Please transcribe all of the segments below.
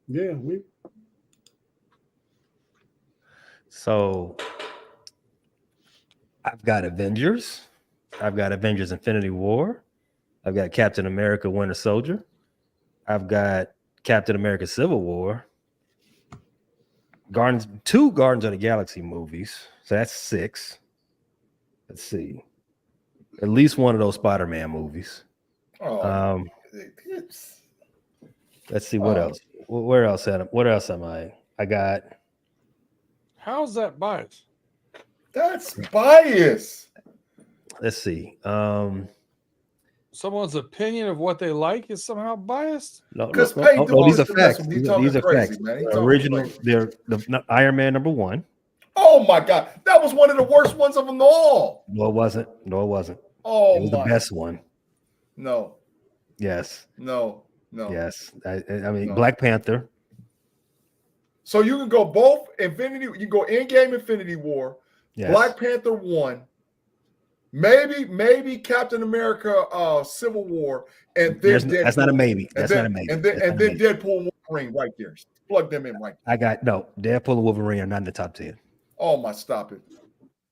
Yeah, So I've got Avengers. I've got Avengers Infinity War. I've got Captain America Winter Soldier. I've got Captain America Civil War. Two Gardens of the Galaxy movies. So that's 6. Let's see. At least one of those Spider-Man movies. Oh, Um, it's, let's see what else. Where else? What else am I? I got. How's that biased? that's bias. Let's see. Someone's opinion of what they like is somehow biased. No, Because no, Pay no, no, these are wants to mess facts. with me. He's talking These are crazy, facts. man. He's talking Original. crazy. They're the Iron Man #1. Oh my God, that was one of the worst ones of them all. No, it wasn't. No, it wasn't. Oh It was the my, best one. no, Yes. no. Yes. I mean, No. Black Panther. So you can go both Infinity. You go Endgame, Infinity War, Yes. Black Panther 1, maybe Captain America, Civil War, and then Deadpool. That's not a maybe. And That's then, not a maybe. And then, That's and not a then maybe. Deadpool and Wolverine right there. Plug them in right there. I got no. Deadpool and Wolverine are not in the top 10. Oh my, stop it,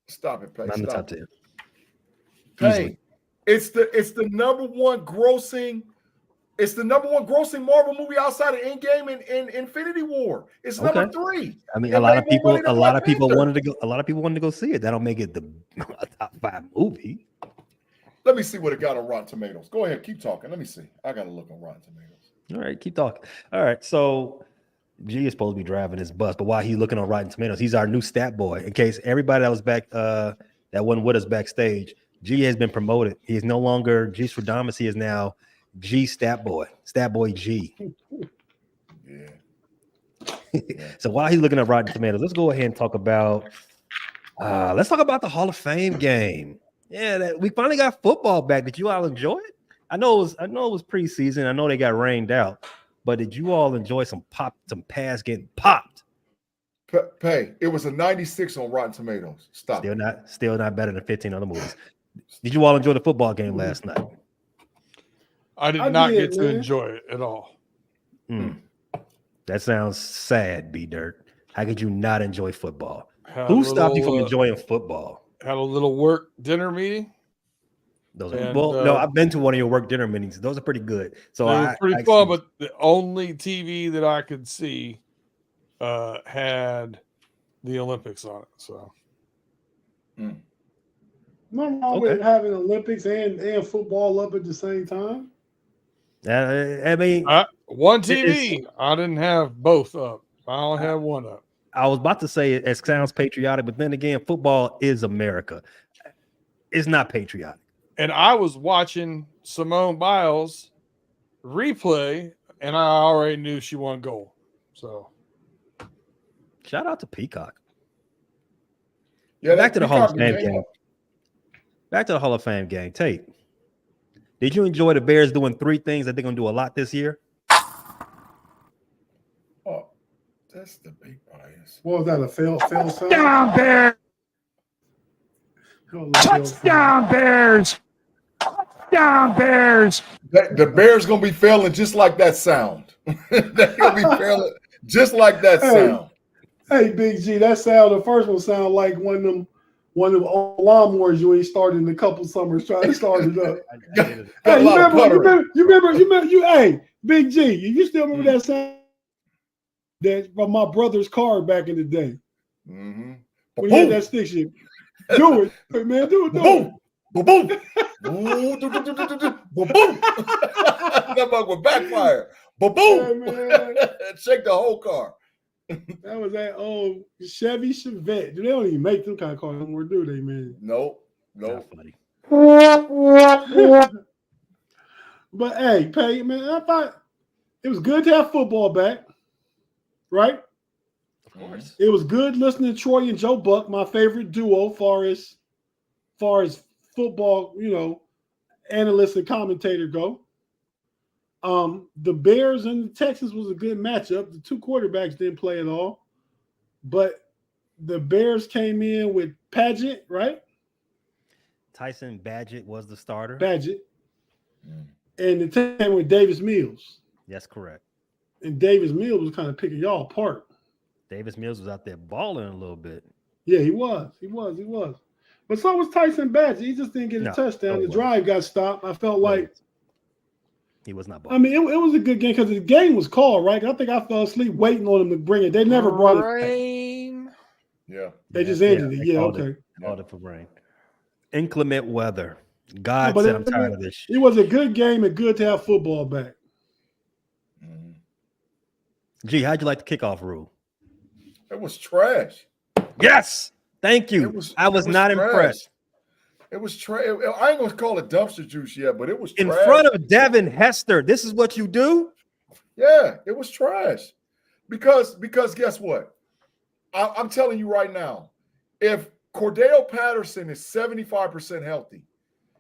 Pay. Not in the top Stop 10. Pay. It's the number one grossing. It's the number one grossing Marvel movie outside of Endgame and Infinity War. It's number 3. I mean, It a lot made of more people, money than a lot Black of people Panther. wanted to go. A lot of people wanted to go see it. That'll make it the top 5 movie. Let me see what it got on Rotten Tomatoes. Go ahead, keep talking. Let me see. I got to look on Rotten Tomatoes. All right, keep talking. All right, so G is supposed to be driving his bus, but while he's looking on Rotten Tomatoes, he's our new stat boy. In case everybody that was back, that wasn't with us backstage, G has been promoted. He is no longer G Stradamus. He is now G Stat Boy G. Yeah. So while he's looking at Rotten Tomatoes, let's go ahead and talk about. Let's talk about the Hall of Fame game. Yeah, we finally got football back. Did you all enjoy it? I know it was preseason. I know they got rained out, but did you all enjoy some pass getting popped? Pay. It was a 96 on Rotten Tomatoes. Stop. Still not better than 15 other movies. Did you all enjoy the football game last night? I did not get to enjoy it at all. That sounds sad, B Dirt. How could you not enjoy football? Who stopped you from enjoying football? Had a little work dinner meeting. No, I've been to one of your work dinner meetings. Those are pretty good. So it was pretty fun, but the only TV that I could see had the Olympics on it. So nothing wrong with having Olympics and football up at the same time. I mean, one TV. I didn't have both up. I only have one up. I was about to say it sounds patriotic, but then again, football is America. It's not patriotic. And I was watching Simone Biles replay, and I already knew she won gold. So, shout out to Peacock. Yeah, back to the Hall of Fame game. Back to the Hall of Fame game. Tate, did you enjoy the Bears doing 3 things that they're going to do a lot this year? Oh, that's the big bias. What was that? A fail sound? Touchdown Bears! Touchdown Bears! Touchdown Bears! The Bears gonna be failing just like that sound. They're gonna be failing just like that sound. Hey, Big G, that sound. The first one sounded like one of them old lawnmowers you ain't started in a couple summers trying to start it up. Hey, you remember? Hey, Big G, you still remember that sound? That from my brother's car back in the day. Mm-hmm. When he had that stick shift. Do it, man. Do it. Boom. Boom. Boom. Boom. Boom. That bug would backfire. Boom. Shake the whole car. That was that old Chevy Chevette. They don't even make them kind of cars anymore, do they, man? Nope. Not funny. But hey, Pay, man, I thought it was good to have football back, right? Of course. It was good listening to Troy and Joe Buck, my favorite duo, far as football, analyst and commentator go. The Bears and the Texans was a good matchup. The 2 quarterbacks didn't play at all, but the Bears came in with Paget, right? Tyson Badgett was the starter. And the team with Davis Mills. That's correct. And Davis Mills was kind of picking y'all apart. Davis Mills was out there balling a little bit. Yeah, he was. But so was Tyson Badger. He just didn't get a touchdown. The drive got stopped. I felt like he was not balling. I mean, it was a good game because the game was called, right? I think I fell asleep waiting on them to bring it. They never brought it back. Yeah. They just ended it. Yeah, okay. Called it for rain. Inclement weather. God said I'm tired of this shit. It was a good game and good to have football back. Gee, how'd you like the kickoff rule? It was trash. Yes. Thank you. I was not impressed. It was trash. I ain't gonna call it dumpster juice yet, but it was trash. In front of Devin Hester. This is what you do? Yeah, it was trash. Because guess what? I'm telling you right now, if Cordell Patterson is 75% healthy,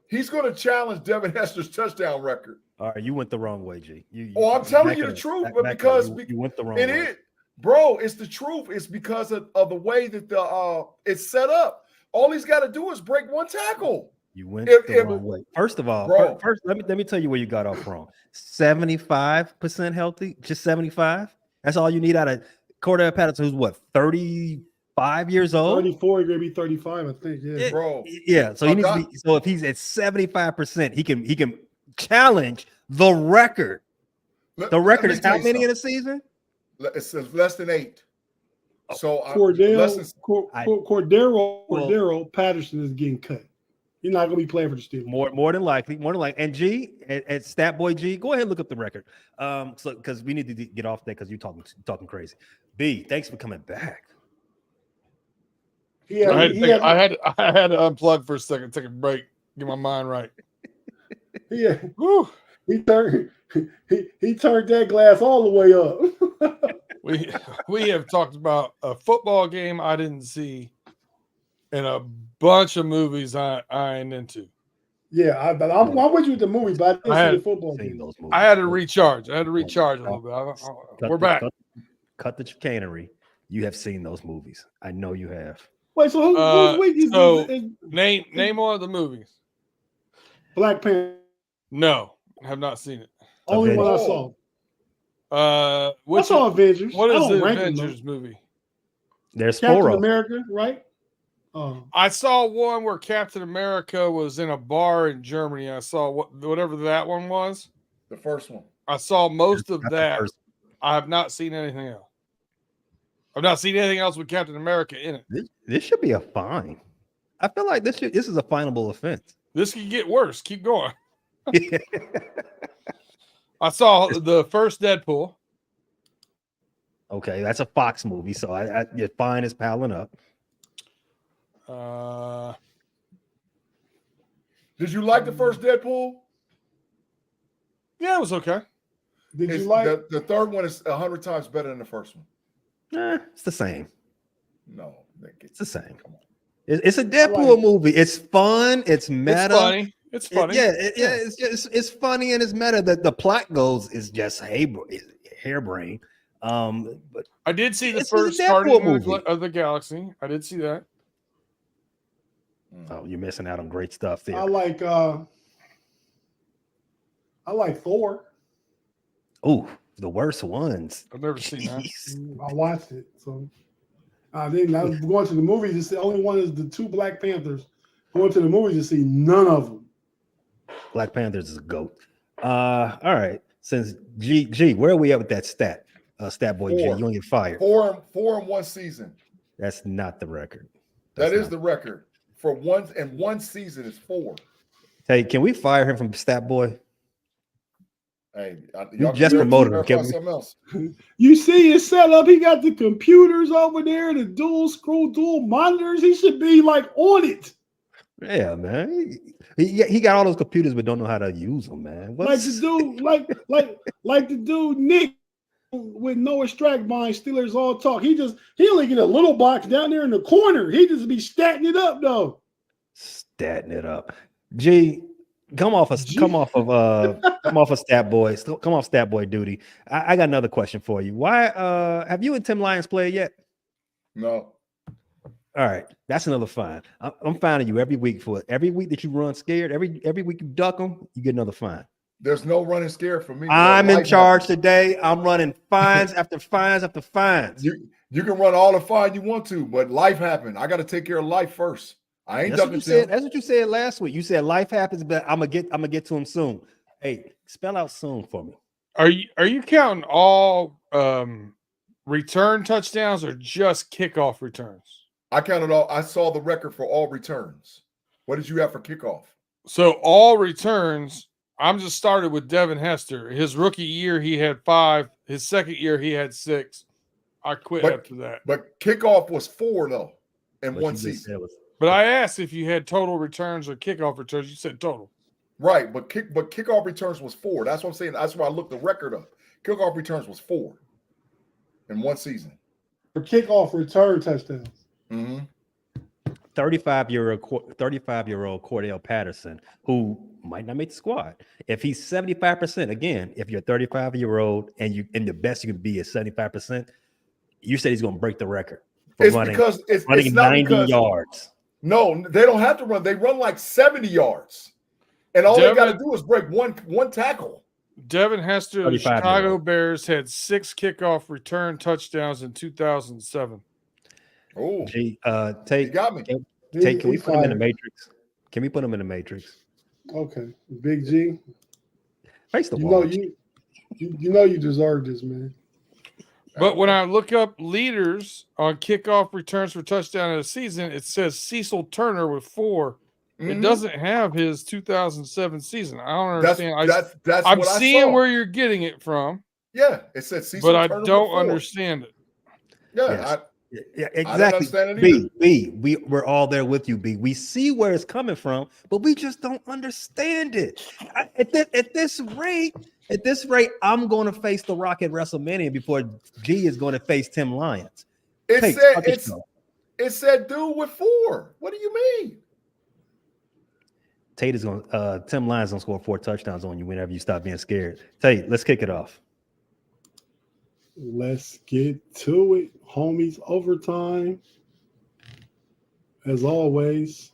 he's going to challenge Devin Hester's touchdown record. All right, you went the wrong way, G. I'm telling you the truth, but because you went the wrong way. It is, bro. It's the truth. It's because of the way that it's set up. All he's got to do is break one tackle. You went the wrong way. First of all, bro, first let me tell you where you got off wrong. 75% healthy, just 75. That's all you need out of Cordell Patterson, who's what, 35 years old? 34, he's gonna be 35, I think. Yeah, bro. Yeah, so he needs to be. So if he's at 75%, he can challenge the record. The record is how many in a season? It's less than 8. So Cordero Patterson is getting cut. He's not going to be playing for the Steelers. More than likely. And G at Stat Boy G, go ahead and look up the record. So because we need to get off that because you're talking crazy. B, thanks for coming back. Yeah, I had to unplug for a second, take a break, get my mind right. Yeah, woo. He turned that glass all the way up. We have talked about a football game I didn't see and a bunch of movies I ain't into. Yeah, I'm with you with the movies, but I didn't see the football game. I had to recharge. a little bit. We're back. Cut the chicanery. You have seen those movies. I know you have. Wait, so who's week is name one of the movies. Black Panther. No, I have not seen it. Only one I saw. I saw Avengers. What is the Avengers movie? There's Captain four of America, right? I saw one where Captain America was in a bar in Germany. I saw whatever that one was. The first one. I saw most of that. I have not seen anything else. I've not seen anything else with Captain America in it. This should be a fine. I feel like this is a finable offense. This could get worse. Keep going. I saw the first Deadpool. Okay, that's a Fox movie, so your fine is piling up. Did you like the first Deadpool? Yeah, it was okay. Did you like the third one is 100 times better than the first one? It's the same. No, it's the same. It's a Deadpool movie. It's fun. It's meta. It's funny. It's funny and it's meta. The plot goes is just harebrained. But I did see the first Guardians of the Galaxy. I did see that. Oh, you're missing out on great stuff there. I like Thor. Oh, the worst ones. I've never seen that. I watched it. So I was going to the movies to see. The only one is the two Black Panthers. I went to the movies to see none of them. Black Panthers is a goat. All right. Since G, where are we at with that stat? Stat boy 4. G, you don't get fired. 4 in one season. That's not the record. That is the record. For one season is 4. Hey, can we fire him from Stat Boy? Hey, you just promoted him. Something else. You see his setup. He got the computers over there, the dual monitors. He should be like on it. Yeah, man. He got all those computers, but don't know how to use them, man. Like the dude Nick with Noah Strackbine, Steelers All Talk. He only get a little box down there in the corner. He just be statting it up though. Statting it up. G, come off of Stat Boy. Come off Stat Boy duty. I got another question for you. Why have you and Tim Lyons played yet? No. All right, that's another fine. I'm finding you every week that you run scared. Every week you duck them, you get another fine. There's no running scared for me. I'm in charge today. I'm running fines after fines after fines. You can run all the fine you want to, but life happened. I got to take care of life first. I ain't ducking Tim. That's what you said last week. You said life happens, but I'm gonna get to him soon. Hey, spell out soon for me. Are you counting all return touchdowns or just kickoff returns? I counted all. I saw the record for all returns. What did you have for kickoff? So all returns. I'm just started with Devin Hester. His rookie year, he had 5. His second year, he had 6. I quit after that. But kickoff was 4 though in one season. But I asked if you had total returns or kickoff returns. You said total. Right, but kickoff returns was 4. That's what I'm saying. That's why I looked the record up. Kickoff returns was 4 in one season. For kickoff return touchdowns. Mm-hmm. 35-year-old Cordell Patterson, who might not make the squad. If he's 75%, again, if you're 35-year-old and the best you can be is 75%, you said he's going to break the record. It's because it's 90 yards. No, they don't have to run. They run like 70 yards. And all they got to do is break one tackle. Devin Hester, the Chicago Bears, had 6 kickoff return touchdowns in 2007. Oh, Tate, you got me. Tate, can we put him in the matrix? Can we put him in the matrix? Okay, Big G. Face the wall. You know you deserve this, man. But when I look up leaders on kickoff returns for touchdown in a season, it says Cecil Turner with 4. Mm-hmm. It doesn't have his 2007 season. I don't understand. I'm seeing where you're getting it from. Yeah, it says Cecil Turner, but I don't understand it. Yeah, yes. Yeah, exactly. B, we're all there with you, B. We see where it's coming from, but we just don't understand it. At this rate, I'm going to face The Rock at WrestleMania before G is going to face Tim Lyons. It said dude with 4. What do you mean? Tate is going. Tim Lyons going to score 4 touchdowns on you whenever you stop being scared. Tate, let's kick it off. Let's get to it, homies. Overtime. As always,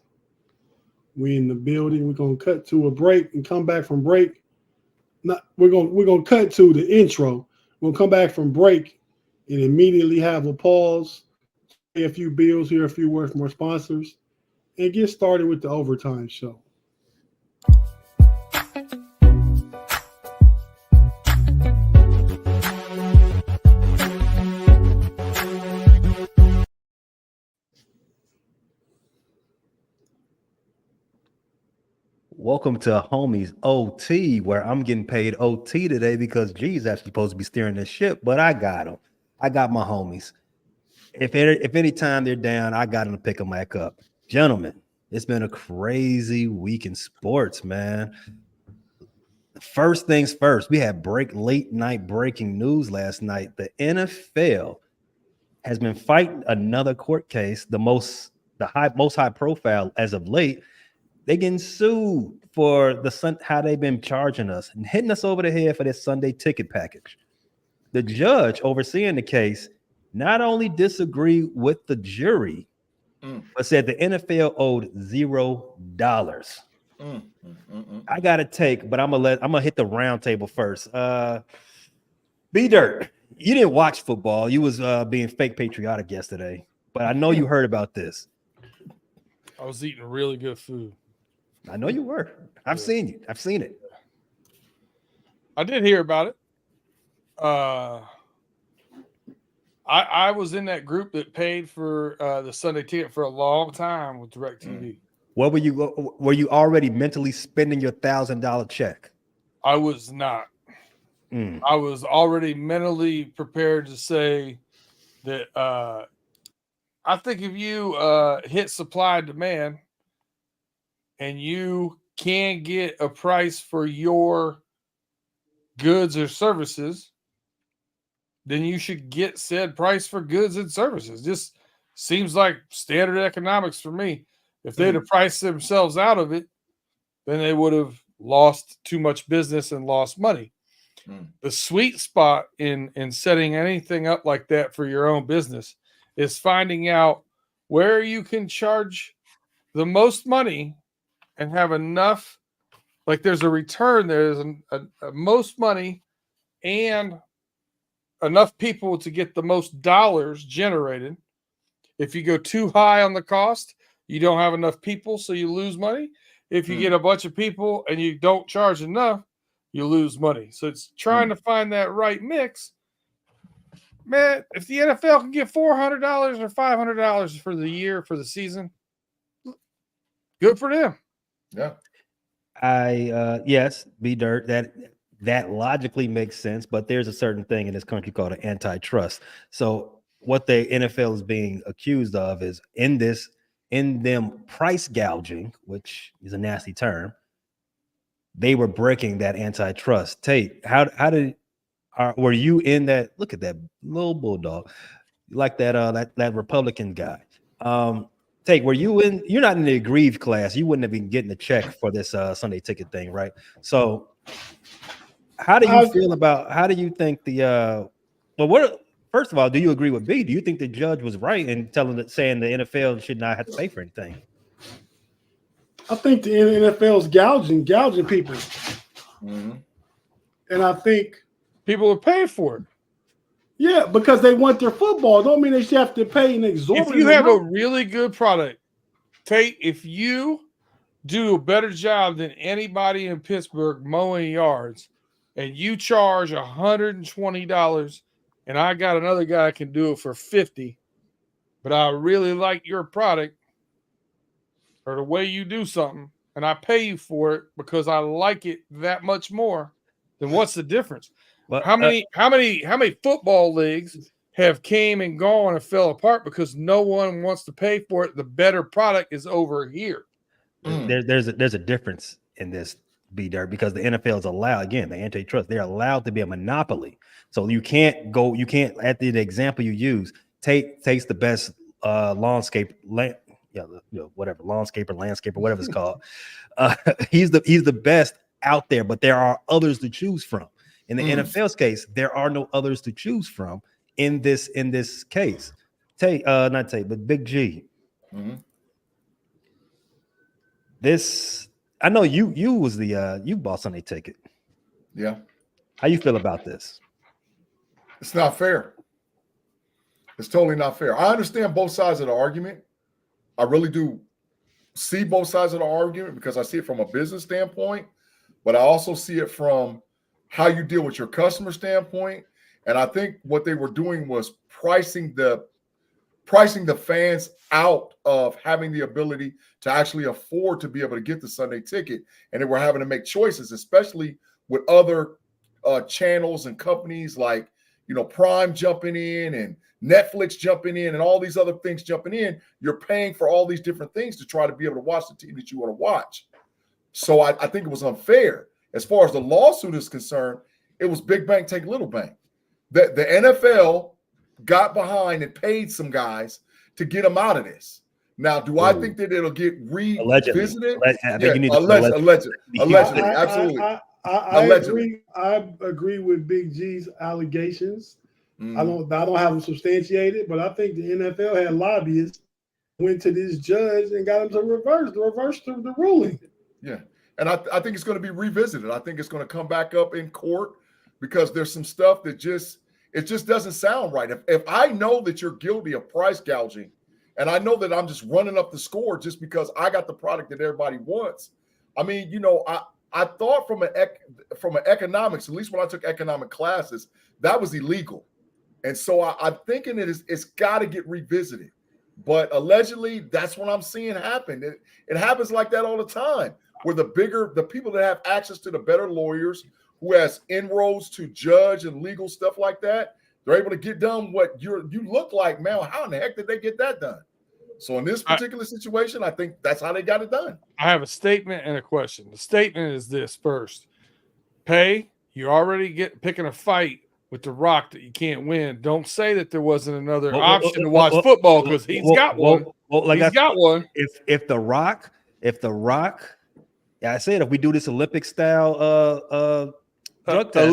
we in the building. We're gonna cut to a break and come back from break. We're gonna cut to the intro. We'll come back from break and immediately have a pause, pay a few bills, hear a few words from our sponsors, and get started with the overtime show. Welcome to Homies OT, where I'm getting paid OT today because G's actually supposed to be steering this ship, but I got them. I got my homies. If any time they're down, I got them to pick them back up. Gentlemen, it's been a crazy week in sports, man. First things first, we had late night breaking news last night. The NFL has been fighting another court case, the most high profile as of late. They getting sued for how they've been charging us and hitting us over the head for this Sunday ticket package. The judge overseeing the case not only disagreed with the jury, but said the NFL owed $0. I got a take, but I'm gonna hit the round table first. B-Dirt, you didn't watch football. You was being fake patriotic yesterday, but I know you heard about this. I was eating really good food. I know you were. I've seen you. I've seen it. I did hear about it. I was in that group that paid for the Sunday ticket for a long time with DirecTV. What were you already mentally spending your $1,000 check? I was not. I was already mentally prepared to say that I think if you hit supply and demand and you can get a price for your goods or services, then you should get said price for goods and services. Just seems like standard economics for me. If they'd have priced themselves out of it, then they would have lost too much business and lost money. The sweet spot in setting anything up like that for your own business is finding out where you can charge the most money and have enough like there's a return. There's a most money and enough people to get the most dollars generated. If you go too high on the cost, you don't have enough people, so you lose money. If you get a bunch of people and you don't charge enough, you lose money. So it's trying to find that right mix. Man, if the NFL can get $400 or $500 for the year, for the season, good for them. Yeah. Yes, B Dirt, that logically makes sense, but there's a certain thing in this country called an antitrust. So what the NFL is being accused of is in them price gouging, which is a nasty term. They were breaking that antitrust. Tate, were you in that? Look at that little bulldog, like that Republican guy. Tate, were you in? You're not in the aggrieved class. You wouldn't have been getting a check for this Sunday ticket thing, right? So, how do you feel about? How do you think the? First of all, do you agree with B? Do you think the judge was right in saying the NFL should not have to pay for anything? I think the NFL's gouging people, and I think people are paying for it. Yeah, because they want their football. Don't mean they should have to pay an exorbitant. If you have a really good product, Tate, if you do a better job than anybody in Pittsburgh mowing yards, and you charge $120, and I got another guy can do it for $50, but I really like your product or the way you do something, and I pay you for it because I like it that much more, then what's the difference? Well, how many football leagues have came and gone and fell apart because no one wants to pay for it? The better product is over here. There's a difference in this, B-Dirt, because the NFL is allowed, again, the antitrust, they're allowed to be a monopoly. So you can't at the example you use, Tate's the best landscaper, landscaper, whatever it's called. He's the best out there, but there are others to choose from. In the NFL's case, there are no others to choose from in this case. Not Tate, but Big G. This, I know you was you bought Sunday ticket. Yeah. How you feel about this? It's not fair. It's totally not fair. I understand both sides of the argument. I really do see both sides of the argument because I see it from a business standpoint, but I also see it from how you deal with your customer standpoint. And I think what they were doing was pricing the fans out of having the ability to actually afford to be able to get the Sunday ticket. And they were having to make choices, especially with other channels and companies like, Prime jumping in and Netflix jumping in and all these other things jumping in. You're paying for all these different things to try to be able to watch the team that you want to watch. So I think it was unfair. As far as the lawsuit is concerned, it was big bank take little bank. The NFL got behind and paid some guys to get them out of this. Now, do I think that it'll get revisited? Allegedly, absolutely. I agree with Big G's allegations. I don't have them substantiated, but I think the NFL had lobbyists went to this judge and got him to reverse the ruling. Yeah. And I think it's going to be revisited. I think it's going to come back up in court because there's some stuff that just doesn't sound right. If I know that you're guilty of price gouging and I know that I'm just running up the score just because I got the product that everybody wants. I mean, I thought from an economics, at least when I took economic classes, that was illegal. And so I'm thinking that it's got to get revisited. But allegedly, that's what I'm seeing happen. It happens like that all the time. Where the people that have access to the better lawyers who has inroads to judge and legal stuff like that, they're able to get done what you look like, man. How in the heck did they get that done? So in this particular situation, I think that's how they got it done. I have a statement and a question. The statement is this first. Pay, you're already picking a fight with The Rock that you can't win. Don't say that there wasn't another option to watch football because he's got one. He's got one. If The Rock, I said if we do this Olympic style drug test,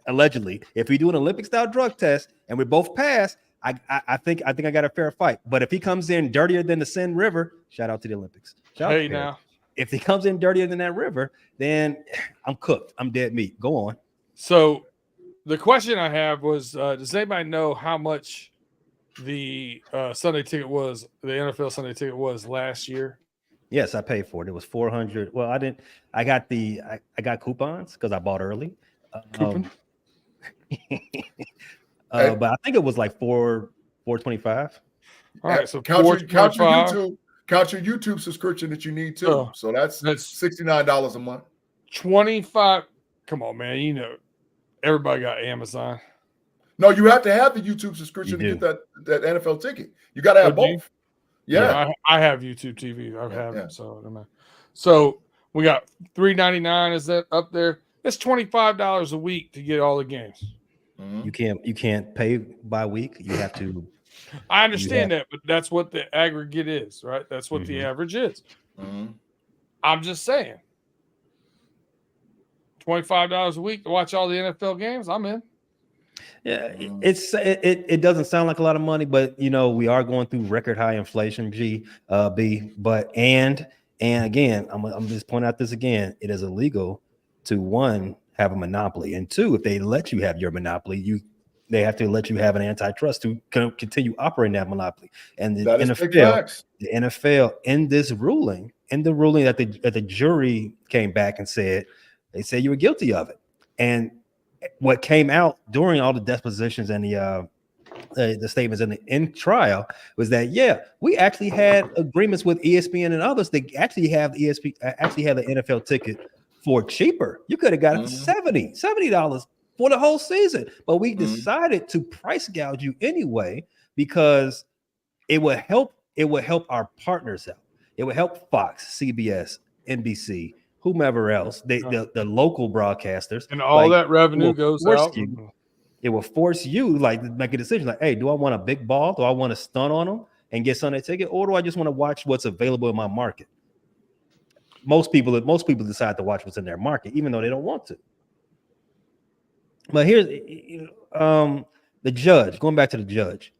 allegedly, if we do an Olympic style drug test and we both pass, I think I got a fair fight. But if he comes in dirtier than the Seine River, shout out to the Olympics. if he comes in dirtier than that river, then I'm cooked. I'm dead meat. Go on. So the question I have was, does anybody know how much the Sunday ticket was, the NFL Sunday ticket was last year? Yes, I paid for it. It was $400. Well, I didn't. I got coupons because I bought early. Coupon? But I think it was like $425. All right, so count your $425. YouTube subscription that you need too. So that's $69 a month. 25. Come on, man. You know, everybody got Amazon. No, you have to have the YouTube subscription to get that NFL ticket. You got to have both. Yeah, I have YouTube TV. I have it, so we got $3.99. Is that up there? It's $25 a week to get all the games. Mm-hmm. You can't pay by week. You have to. I understand that, but that's what the aggregate is, right? That's what the average is. Mm-hmm. I'm just saying, $25 a week to watch all the NFL games. I'm in. Yeah, it doesn't sound like a lot of money, but you know we are going through record high inflation, B. But and again, I'm just pointing out this again. It is illegal to one have a monopoly, and two, if they let you have your monopoly, they have to let you have an antitrust to continue operating that monopoly. And the NFL in this ruling, the ruling that the jury came back and said they said you were guilty of it, and what came out during all the depositions and the statements in trial was that we actually had agreements with ESPN and others that actually have the NFL ticket for cheaper. You could have got it for $70 for the whole season, but we decided to price gouge you anyway because it would help our partners out. It would help Fox, CBS, NBC, whomever else, the local broadcasters, and all that revenue goes out. It will force you to make a decision like, hey, do I want a big ball? Do I want to stun on them and get Sunday ticket, or do I just want to watch what's available in my market? Most people decide to watch what's in their market, even though they don't want to. But here's the judge. Going back to the judge,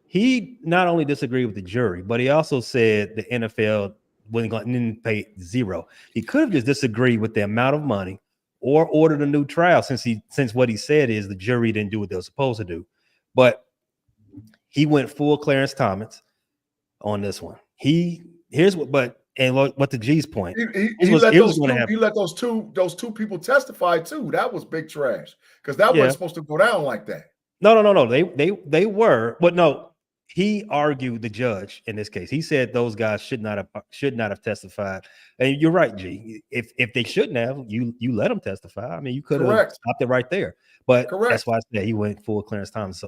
he not only disagreed with the jury, but he also said the NFL didn't pay zero. He could have just disagreed with the amount of money or ordered a new trial since what he said is the jury didn't do what they were supposed to do. But he went full Clarence Thomas on this one. What the G's point. He let those two people testify too. That was big trash because that wasn't supposed to go down like that. No. They were, but no. He argued, the judge in this case. He said those guys should not have testified. And you're right, G. If they shouldn't have, you let them testify. I mean, you could have stopped it right there. But that's why I said he went full Clarence Thomas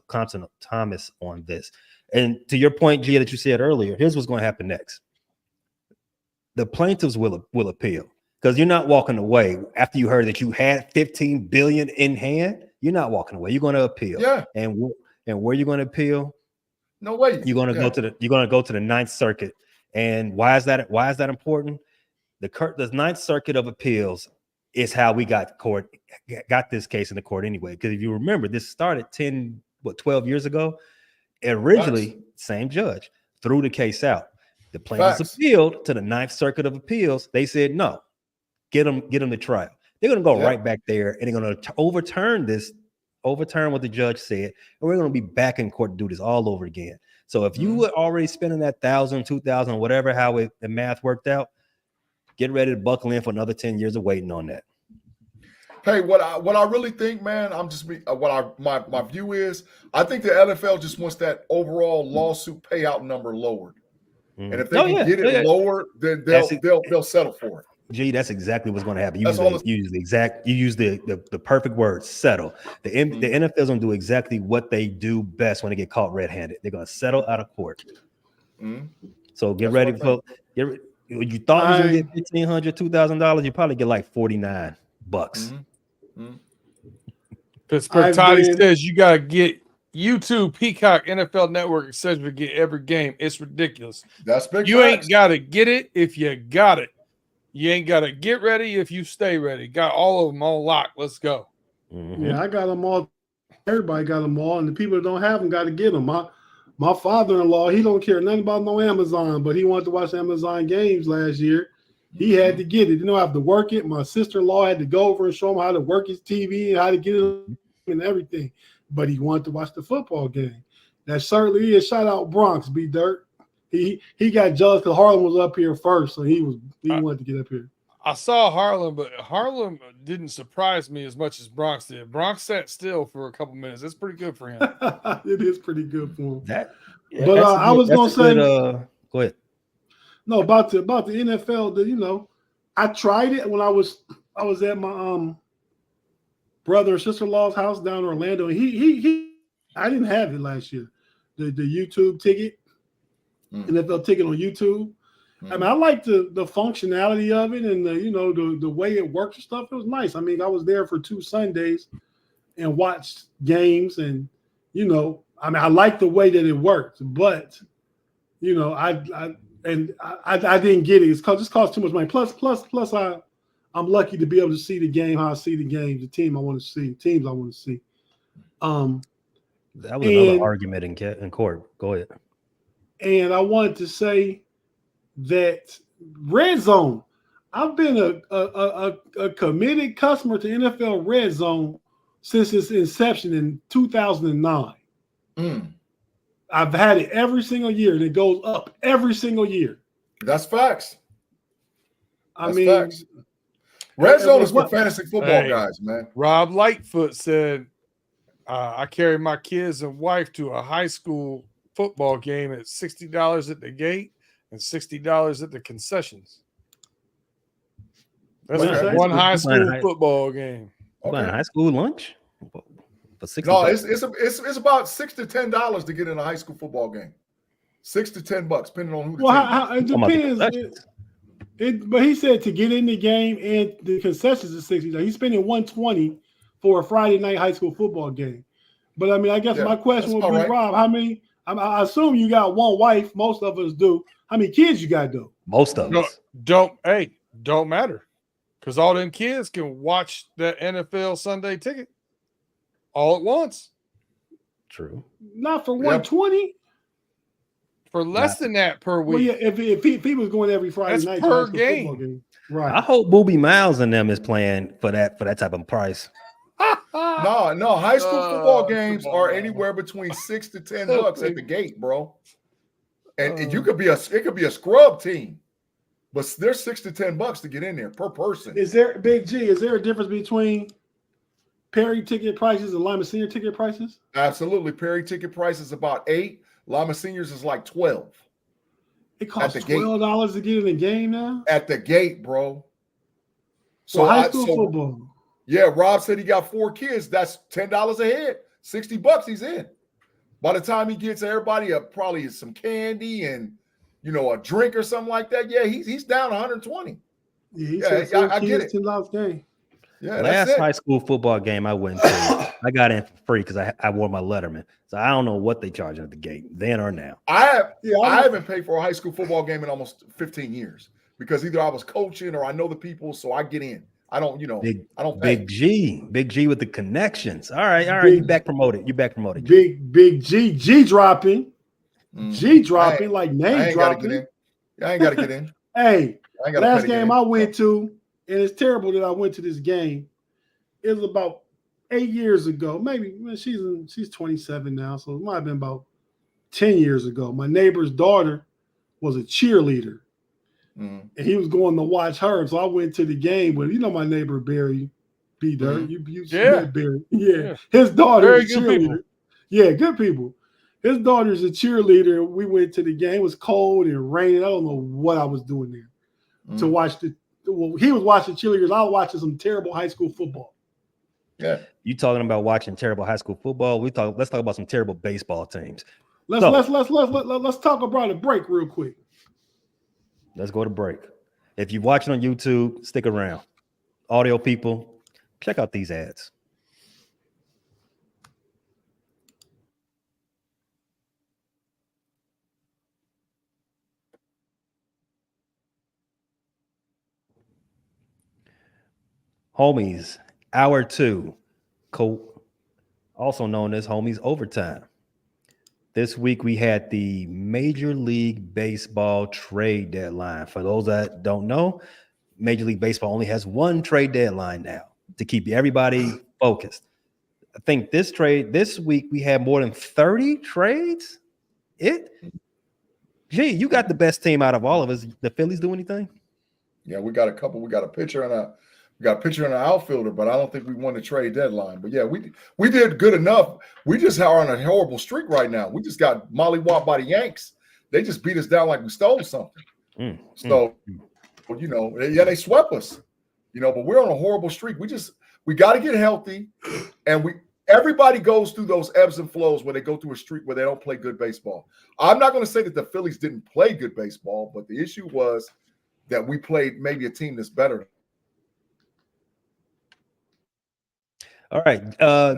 on this. And to your point, G, that you said earlier, here's what's going to happen next. The plaintiffs will appeal because you're not walking away after you heard that you had $15 billion in hand. You're not walking away. You're going to appeal. Yeah. And where you're going to appeal? No way. You're going to go to the Ninth Circuit. And why is that important? The Ninth Circuit of Appeals is how we got this case in the court anyway. Because if you remember, this started 12 years ago. Originally, same judge threw the case out. The plaintiffs appealed to the Ninth Circuit of Appeals. They said no, get them to trial. They're going to go right back there and they're going to overturn what the judge said, and we're going to be back in court to do this all over again. So if you were already spending that $1,000, $2,000, whatever, the math worked out, get ready to buckle in for another 10 years of waiting on that. Hey, what I really think, man, my view is, I think the NFL just wants that overall lawsuit payout number lowered, and if they can get it lower, then they'll settle for it. Gee, that's exactly what's going to happen. You use the perfect word, settle. The NFL going to do exactly what they do best when they get caught red-handed. They're going to settle out of court. So get ready for you thought you was going to get $1,500, $2,000, you probably get like $49. Pittsburgh Toddy says you got to get YouTube, Peacock, NFL Network, etc. to get every game. It's ridiculous. That's big. You ain't got to get it if you got it. You ain't got to get ready if you stay ready. Got all of them on lock. Let's go. Yeah, I got them all. Everybody got them all, and the people that don't have them got to get them. My father-in-law, he don't care nothing about no Amazon, but he wanted to watch Amazon games last year, He had to get it. You know, I have to work it. My sister-in-law had to go over and show him how to work his TV and how to get it and everything. But he wanted to watch the football game. That certainly is. Shout out Bronx, B Dirt. He got jealous because Harlem was up here first, so he wanted to get up here. I saw Harlem, but Harlem didn't surprise me as much as Bronx did. Bronx sat still for a couple minutes. That's pretty good for him. It is pretty good for him. But I was gonna say, go ahead. No, about the NFL. I tried it when I was at my brother and sister-in-law's house down in Orlando. I didn't have it last year. The YouTube ticket, NFL ticket on YouTube. I mean, I like the functionality of it and the way it works and stuff. It was nice. I mean, I was there for 2 Sundays and watched games, and I like the way that it worked, but I didn't get it. It just cost too much money. Plus, I'm lucky to be able to see the game, how I see the game, the teams I want to see. That was another argument in court. Go ahead. And I wanted to say that Red Zone, I've been a committed customer to NFL Red Zone since its inception in 2009. I've had it every single year, and it goes up every single year. That's facts. That's facts. Red Zone is for fantasy football guys, man. Rob Lightfoot said, I carry my kids and wife to a high school football game at $60 at the gate and $60 at the concessions. That's one high school football game. Okay. High school lunch? For $60? No, it's about $6 to $10 to get in a high school football game. $6 to $10, depending on who the team. It depends. But he said to get in the game and the concessions is $60. He's spending $120 for a Friday night high school football game. But I mean, I guess my question would be, Rob, how many? I assume you got one wife. Most of us do. How many kids you got, though? Most of us. Don't matter, because all them kids can watch that NFL Sunday ticket all at once. True. Not for $120. For less than that per week. Well, yeah, if he was going every Friday night per game. Right. I hope Booby Miles and them is playing for that type of price. No, high school football games are anywhere between $6 to $10 at the gate, bro. And it could be a scrub team, but there's $6 to $10 to get in there per person. Is there a difference between Perry ticket prices and Lima Senior ticket prices? Absolutely. Perry ticket price is about $8. Lima Seniors is like $12. It costs $12 to get in the game now? At the gate, bro. So high school football. Yeah, Rob said he got 4 kids. That's $10 a head. $60 he's in. By the time he gets everybody probably some candy and a drink or something like that. Yeah, he's down 120. Yeah, I get it. $10 game. Yeah, last high school football game I went to, I got in for free because I wore my Letterman. So I don't know what they charge at the gate then or now. I haven't paid for a high school football game in almost 15 years because either I was coaching or I know the people, so I get in. I don't pay. Big G with the connections. All right. You back promoted. Big G dropping. G dropping like name dropping. I ain't gotta get in. Hey, last game I went to, and it's terrible that I went to this game. It was about 8 years ago. Maybe she's 27 now, so it might have been about 10 years ago. My neighbor's daughter was a cheerleader. And he was going to watch her, so I went to the game with my neighbor Barry B. Dirt. You met Barry, yeah. His daughter is a cheerleader. Yeah, good people. His daughter's a cheerleader. We went to the game. It was cold and raining. I don't know what I was doing there to watch he was watching cheerleaders. I was watching some terrible high school football. Yeah, you talking about watching terrible high school football? Let's talk about some terrible baseball teams. Let's talk about a break real quick. Let's go to break. If you're watching on YouTube, stick around. Audio people, check out these ads. Homies, Hour 2, also known as Homies Overtime. This week, we had the Major League Baseball trade deadline. For those that don't know, Major League Baseball only has one trade deadline now to keep everybody focused. I think this week we had more than 30 trades. You got the best team out of all of us. The Phillies do anything? Yeah, we got a couple. We got a pitcher and an outfielder, but I don't think we won the trade deadline. But yeah, we did good enough. We just are on a horrible streak right now. We just got mollywopped by the Yanks. They just beat us down like we stole something. They swept us. But we're on a horrible streak. We got to get healthy, and everybody goes through those ebbs and flows where they go through a streak where they don't play good baseball. I'm not going to say that the Phillies didn't play good baseball, but the issue was that we played maybe a team that's better. All right.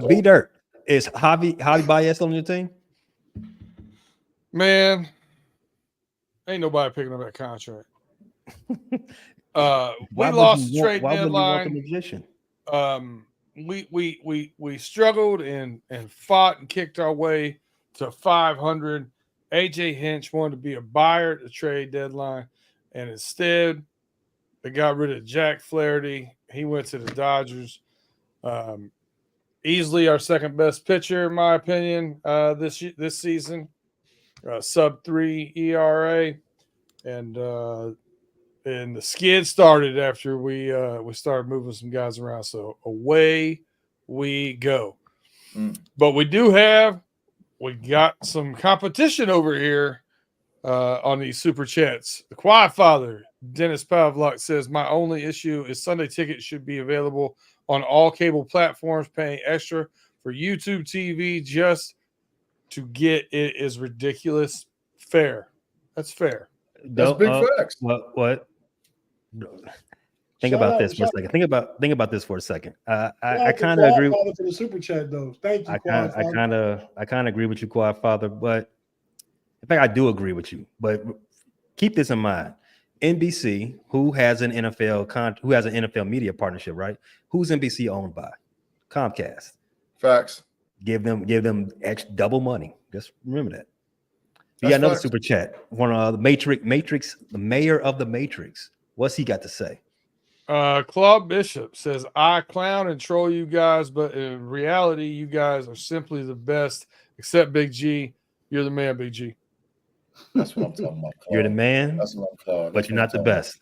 B Dirt, is Javi Baez on your team? Man, ain't nobody picking up that contract. We lost the trade deadline. We struggled and fought and kicked our way to 500. AJ Hinch wanted to be a buyer at the trade deadline, and instead they got rid of Jack Flaherty. He went to the Dodgers. Easily our second best pitcher, in my opinion, this season. Sub-3 ERA, and the skid started after we started moving some guys around. So away we go. But we got some competition over here on these super chats. The Quad Father, Dennis Pavlok, says, my only issue is Sunday tickets should be available on all cable platforms. Paying extra for YouTube TV just to get it is ridiculous. Fair. That's fair. That's big facts. What? Think about this for a second. Think about this for a second. I kind of agree for the super chat though. Thank you. I kind of agree with you, Quad Father. But in fact, I do agree with you. But keep this in mind: NBC, who has an NFL media partnership, right? Who's NBC owned by? Comcast. Facts. Give them extra double money. Just remember that. We got another super chat. One of the Matrix, the mayor of the Matrix. What's he got to say? Claude Bishop says, I clown and troll you guys, but in reality, you guys are simply the best, except Big G. You're the man, Big G. That's what I'm talking about. Claude. You're the man, that's what I'm Claude. but you're not the best.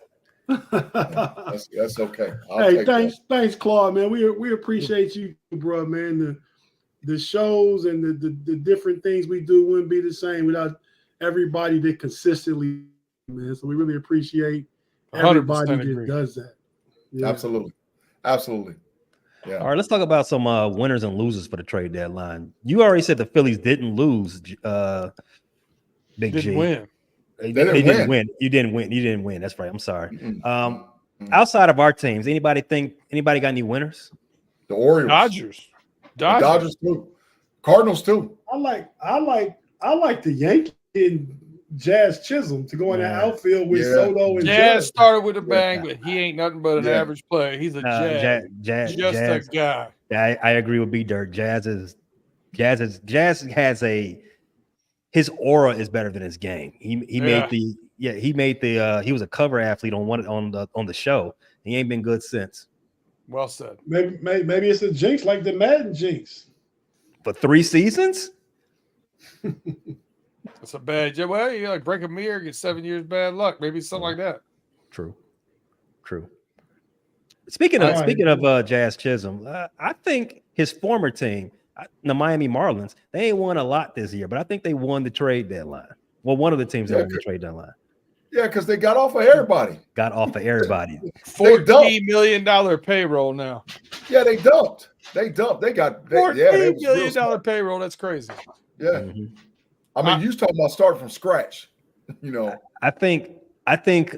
That's okay. Thanks, Claude, man. We appreciate you, bro, man. The shows and the different things we do wouldn't be the same without everybody that consistently, man. So we really appreciate everybody that does that. Yeah. Absolutely. Yeah. All right, let's talk about some winners and losers for the trade deadline. You already said the Phillies didn't lose. Big G. Win. They didn't win. You didn't win. That's right. I'm sorry. Outside of our teams, anybody got any winners? The Orioles. Dodgers too. Cardinals too. I like the Yankees and Jazz Chisholm to go in the outfield with Soto and Jazz started with a bang, but he ain't nothing but an average player. He's a Jazz a guy. I agree with B Dirt. Jazz has his aura is better than his game. He was a cover athlete on the show. He ain't been good since. Well said. Maybe it's a jinx like the Madden jinx. For 3 seasons? That's a bad job. Well, you break a mirror, get 7 years bad luck. Maybe something like that. True. Speaking of Jazz Chisholm, I think his former team, the Miami Marlins, they ain't won a lot this year, but I think they won the trade deadline. Well, one of the teams that won the trade deadline. Yeah, because they got off of everybody. $14 million payroll now. Yeah, they dumped. They got $14 million payroll. That's crazy. Yeah. Mm-hmm. I mean, you was talking about starting from scratch. I think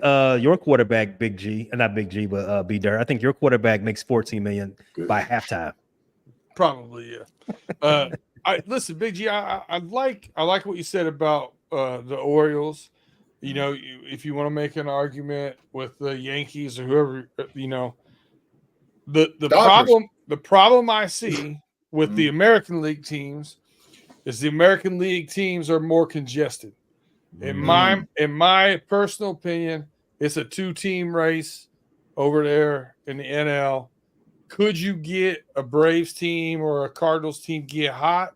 your quarterback, Big G, not Big G, but B Dirt. I think your quarterback makes $14 million by halftime. Probably, yeah. Listen, Big G. I like what you said about the Orioles. If you want to make an argument with the Yankees or whoever, the problem I see with the American League teams is the American League teams are more congested. In my personal opinion, it's a 2-team race, over there in the NL. Could you get a Braves team or a Cardinals team get hot?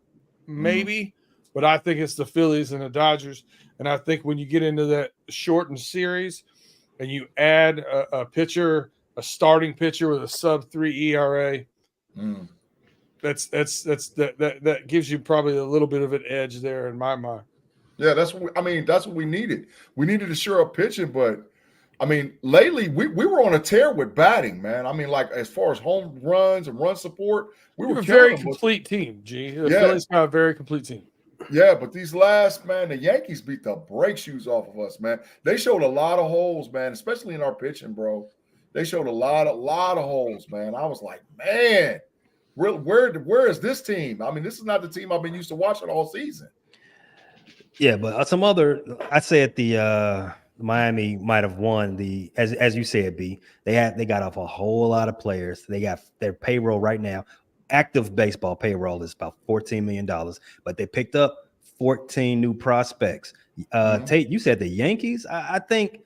Maybe, but I think it's the Phillies and the Dodgers. And I think when you get into that shortened series and you add a pitcher, a starting pitcher with a sub-3 ERA, that gives you probably a little bit of an edge there in my mind. Yeah, that's what we needed. We needed to shore up pitching, but I mean, lately we were on a tear with batting, man. I mean, like as far as home runs and run support, we were a very complete team, G. The Phillies got a very complete team. Yeah, but these last, man, the Yankees beat the brake shoes off of us, man. They showed a lot of holes, man, especially in our pitching, bro. They showed a lot of holes, man. I was like, man, where is this team? I mean, this is not the team I've been used to watching all season. Yeah, but some other, I'd say at the Miami might have won the, as you said, B. They got off a whole lot of players. They got their payroll right now. Active baseball payroll is about $14 million, but they picked up 14 new prospects. Tate, you said the Yankees. I think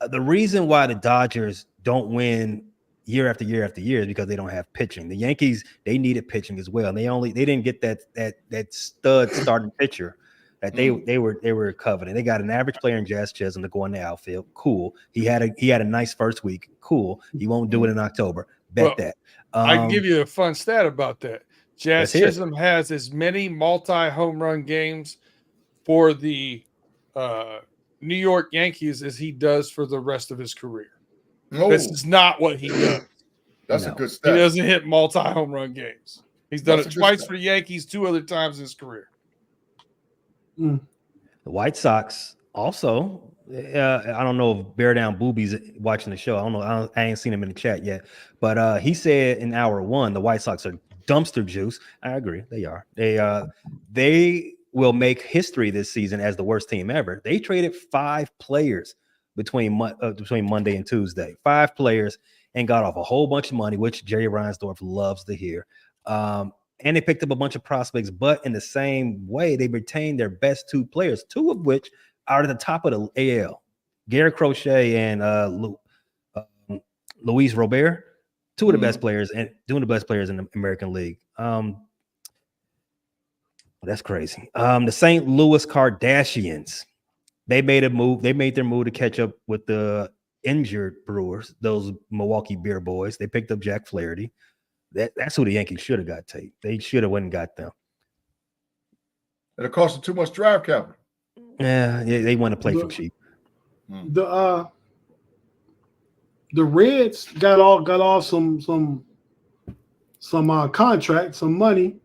the reason why the Dodgers don't win year after year after year is because they don't have pitching. The Yankees, they needed pitching as well. And they didn't get that stud starting pitcher that they were coveting. They got an average player in Jazz Chisholm to go in the outfield. Cool. He had a nice first week. Cool. He won't do it in October. Bet that. I can give you a fun stat about that. Jazz Chisholm has as many multi-home run games for the New York Yankees as he does for the rest of his career. No. This is not what he does. That's a good stat. He doesn't hit multi-home run games. He's done it twice for the Yankees, 2 other times in his career. The White Sox also. I don't know if Bear Down Booby's watching the show. I don't know. I ain't seen him in the chat yet. But he said in hour 1, the White Sox are dumpster juice. I agree. They are. They will make history this season as the worst team ever. They traded 5 players between Monday and Tuesday. 5 players and got off a whole bunch of money, which Jerry Reinsdorf loves to hear. And they picked up a bunch of prospects, but in the same way, they retained their best 2 players, 2 of which are at the top of the AL. Garrett Crochet and Luis Robert, 2 of the best players and doing the best players in the American League. That's crazy. The St. Louis Kardashians, they made a move. They made their move to catch up with the injured Brewers, those Milwaukee Beer Boys. They picked up Jack Flaherty. That's who the Yankees should have got, Tate. They should have went and got them. And it cost them too much draft capital. Yeah, they want to play for cheap. The Reds got off some contract, some money.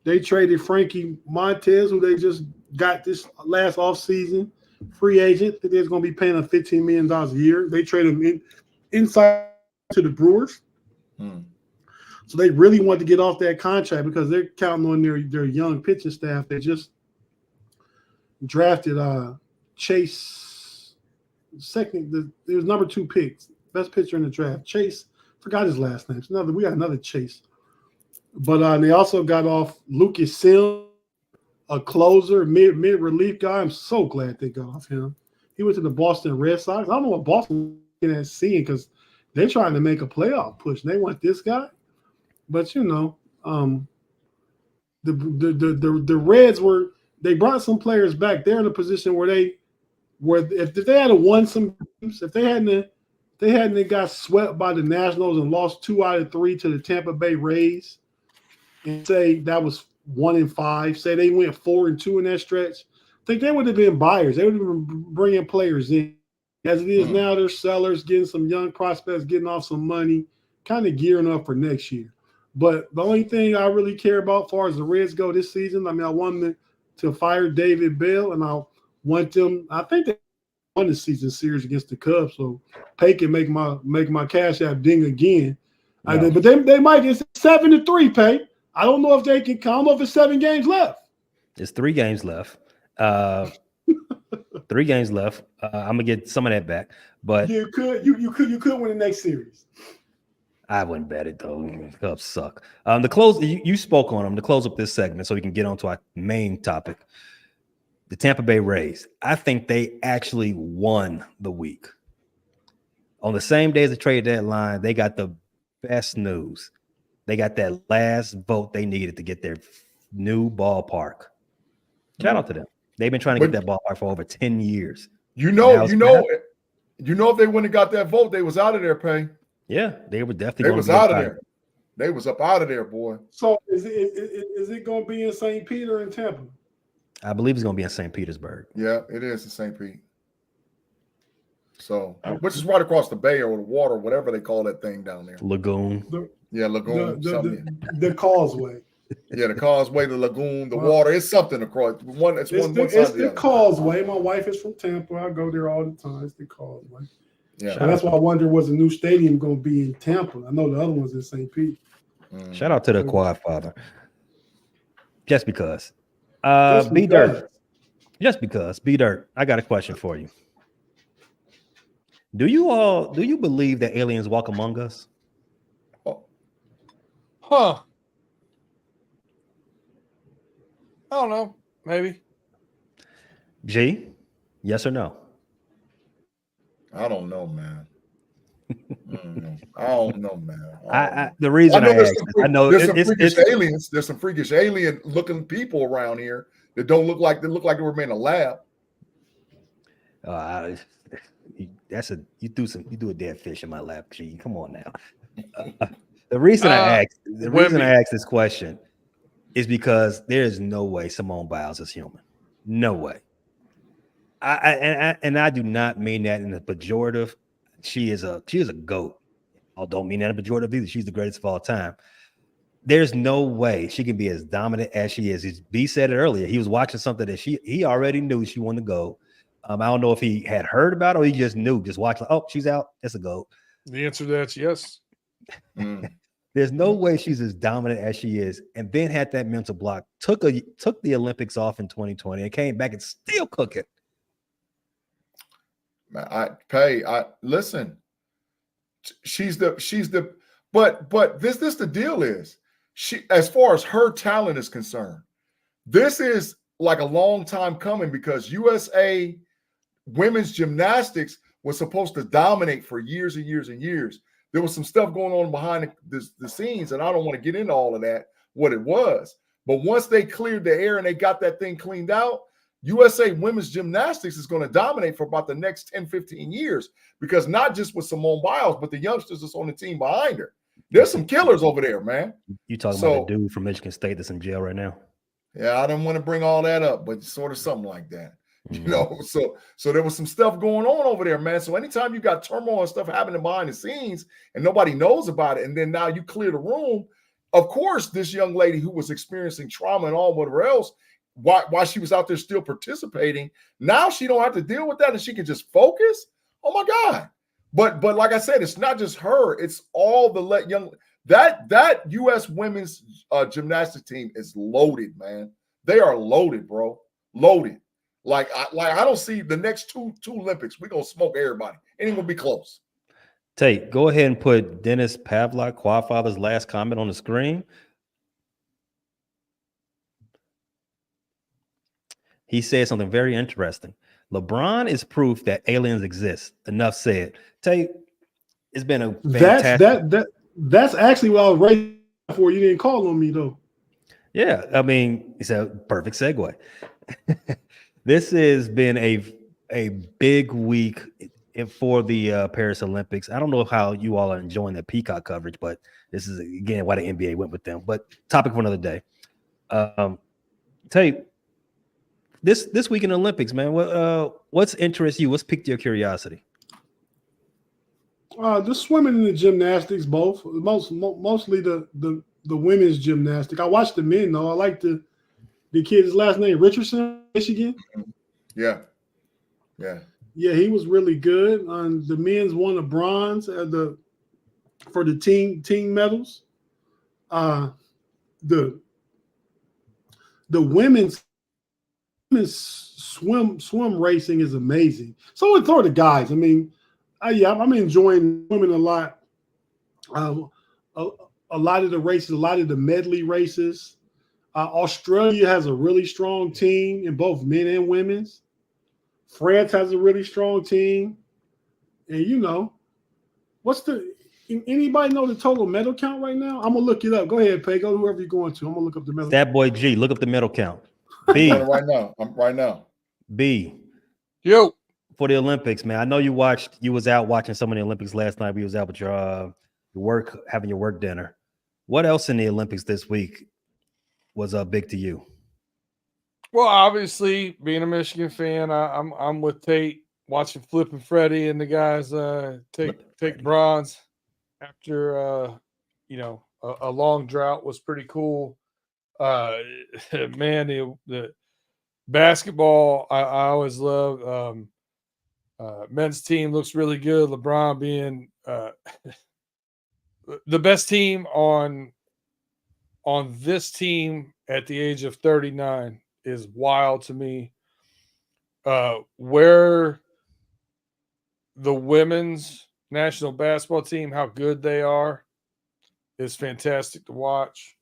They traded Frankie Montez, who they just got this last offseason, free agent. They're going to be paying him $15 million a year. They traded him inside to the Brewers. So they really want to get off that contract because they're counting on their young pitching staff. They just drafted Chase second. There was number 2 pick, best pitcher in the draft. Chase, forgot his last name. We got another Chase. But they also got off Lucas Sims, a closer, mid relief guy. I'm so glad they got off him. He went to the Boston Red Sox. I don't know what Boston is seeing because they're trying to make a playoff push. And they want this guy. But the Reds they brought some players back. They're in a position where if they had won some games, if they hadn't got swept by the Nationals and lost 2 out of 3 to the Tampa Bay Rays, and say that was 1-5, say they went 4-2 in that stretch, I think they would have been buyers. They would have been bringing players in. As it is now, they're sellers, getting some young prospects, getting off some money, kind of gearing up for next year. But the only thing I really care about as far as the Reds go this season, I want them to fire David Bell, and I want them – I think they won the season series against the Cubs, so Pay can make my cash app ding again. No. But they might get 7-3, Pay. I don't know if they can – I don't know if it's 7 games left. It's 3 games left. 3 games left. I'm gonna get some of that back, but you could win the next series. I wouldn't bet it though. The Cubs suck. The close you spoke on them to close up this segment, so we can get on to our main topic. The Tampa Bay Rays. I think they actually won the week. On the same day as the trade deadline, they got the best news. They got that last vote they needed to get their new ballpark. Shout out to them. They've been trying to get that ballpark for over 10 years. If they wouldn't have got that vote, they was out of there, Pay. Yeah, they were definitely. They was out of there. They was up out of there, boy. So is it going to be in St. Peter and Tampa? I believe it's going to be in St. Petersburg. Yeah, it is in St. Pete. So, which is right across the bay or the water, whatever they call that thing down there. Lagoon. Lagoon. The causeway. Yeah, the causeway, the lagoon, the water. It's something across one. It's the causeway. My wife is from Tampa. I go there all the time. It's the causeway. Yeah, and that's why I wonder, was a new stadium going to be in Tampa? I know the other one's in St. Pete. Shout out to the Quad Father. Just because. B Dirt. Just because. B Dirt. I got a question for you. Do you believe that aliens walk among us? Huh. I don't know. Maybe. G, yes or no? I don't know, man. I don't know, man. The reason I know there's some freakish aliens. There's some freakish alien looking people around here that don't look like they were made in a lab. You do a dead fish in my lap, G. Come on now. The reason I asked this question is because there is no way Simone Biles is human. No way. I do not mean that in a pejorative. She is a goat. I don't mean that in a pejorative either. She's the greatest of all time. There's no way she can be as dominant as she is. B said it earlier. He was watching something that he already knew she wanted to go. I don't know if he had heard about it or he just knew. Just watching. Oh, she's out. It's a goat. The answer to that's yes. There's no way she's as dominant as she is, and then had that mental block. Took the Olympics off in 2020 and came back and still cooking. Listen. But this the deal is, she, as far as her talent is concerned, this is like a long time coming because USA women's gymnastics was supposed to dominate for years and years and years. There was some stuff going on behind the scenes, and I don't want to get into all of that, what it was. But once they cleared the air and they got that thing cleaned out, USA women's gymnastics is going to dominate for about the next 10, 15 years because not just with Simone Biles, but the youngsters that's on the team behind her. There's some killers over there, man. You talking about the dude from Michigan State that's in jail right now? Yeah, I didn't want to bring all that up, but sort of something like that. You know, so there was some stuff going on over there, man. So anytime you got turmoil and stuff happening behind the scenes and nobody knows about it, and then now you clear the room, of course, this young lady who was experiencing trauma and all whatever else, why she was out there still participating, now she don't have to deal with that and she can just focus. Oh my God. But like I said, it's not just her, it's all the young that US women's gymnastics team is loaded, man. They are loaded, bro. Loaded. Like I don't see the next two Olympics. We're gonna smoke everybody. It ain't gonna be close. Tate, go ahead and put Dennis Pavlak, Quadfather's last comment on the screen. He said something very interesting. LeBron is proof that aliens exist. Enough said. Tate, it's been a fantastic. That's actually what I was waiting for. You didn't call on me though. Yeah, I mean, it's a perfect segue. This has been a big week for the Paris Olympics. I don't know how you all are enjoying the Peacock coverage, but this is again why the NBA went with them. But topic for another day. Tate, this week in the Olympics, man, what's interests you? What's piqued your curiosity? The swimming and the gymnastics, both. Mostly the women's gymnastic. I watched the men though. I like the kid's last name Richardson, Michigan. Yeah. Yeah, he was really good. The men's won a bronze for the team medals. The women's swim racing is amazing. So it's for the guys. I mean, I'm enjoying swimming a lot. A lot of the races, a lot of the medley races. Australia has a really strong team in both men and women's. France has a really strong team. And, What's the? Anybody know the total medal count right now? I'm gonna look it up. Go ahead, Pay. Go whoever you're going to. I'm gonna look up the medal. That boy G, look up the medal count. B. I'm right now. I'm right now. B. Yo. For the Olympics, man. I know you was out watching some of the Olympics last night. We was out with your work, having your work dinner. What else in the Olympics this week was big to you? Well, obviously, being a Michigan fan, I'm with Tate, watching Flip and Freddie and the guys take bronze after a long drought was pretty cool. Man, the basketball I always love. Men's team looks really good. LeBron being the best team on this team at the age of 39 is wild to me. Where the women's national basketball team, how good they are, is fantastic to watch.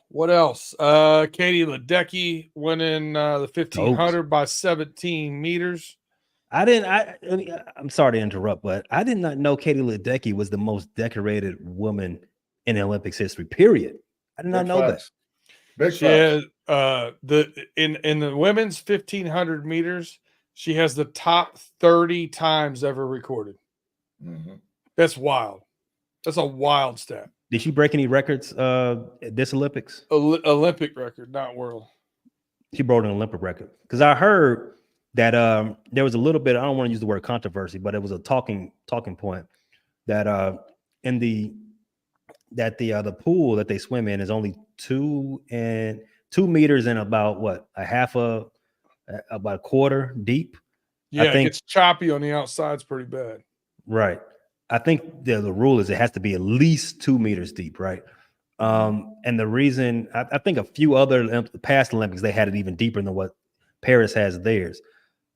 What else? Katie Ledecky went in the 1500 by 17 meters. I'm sorry to interrupt, but I did not know Katie Ledecky was the most decorated woman in Olympics history, period. I did not know that. Big she has in the women's 1500 meters, she has the top 30 times ever recorded. Mm-hmm. That's wild. That's a wild stat. Did she break any records at this Olympics? Olympic record, not world. She broke an Olympic record. Because I heard that there was a little bit, I don't want to use the word controversy, but it was a talking point that the pool that they swim in is only 2 meters and about about a quarter deep. Yeah, I think it's choppy on the outside. It's pretty bad. Right. I think the rule is it has to be at least 2 meters deep, right? And the reason I think a few other past Olympics they had it even deeper than what Paris has theirs.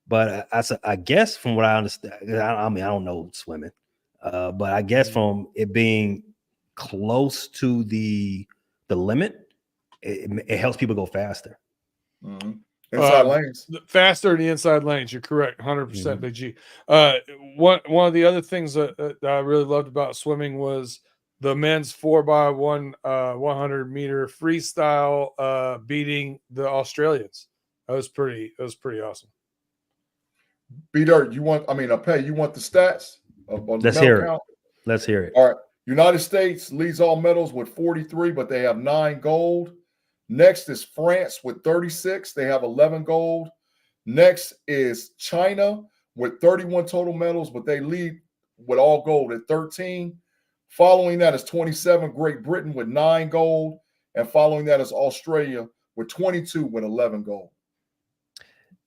But I guess from what I understand, I mean I don't know swimming, but I guess from it being close to the limit, it helps people go faster. Mm-hmm. Inside lanes. Faster in the inside lanes. You're correct. 100% Big G. One of the other things that I really loved about swimming was the men's 4x1 100 meter freestyle beating the Australians. That was pretty awesome. B-Dirt, you want the stats? Let's hear it. Let's hear it. All right. United States leads all medals with 43, but they have 9 gold. Next is France with 36. They have 11 gold. Next is China with 31 total medals, but they lead with all gold at 13. Following that is 27, Great Britain with 9 gold. And following that is Australia with 22 with 11 gold.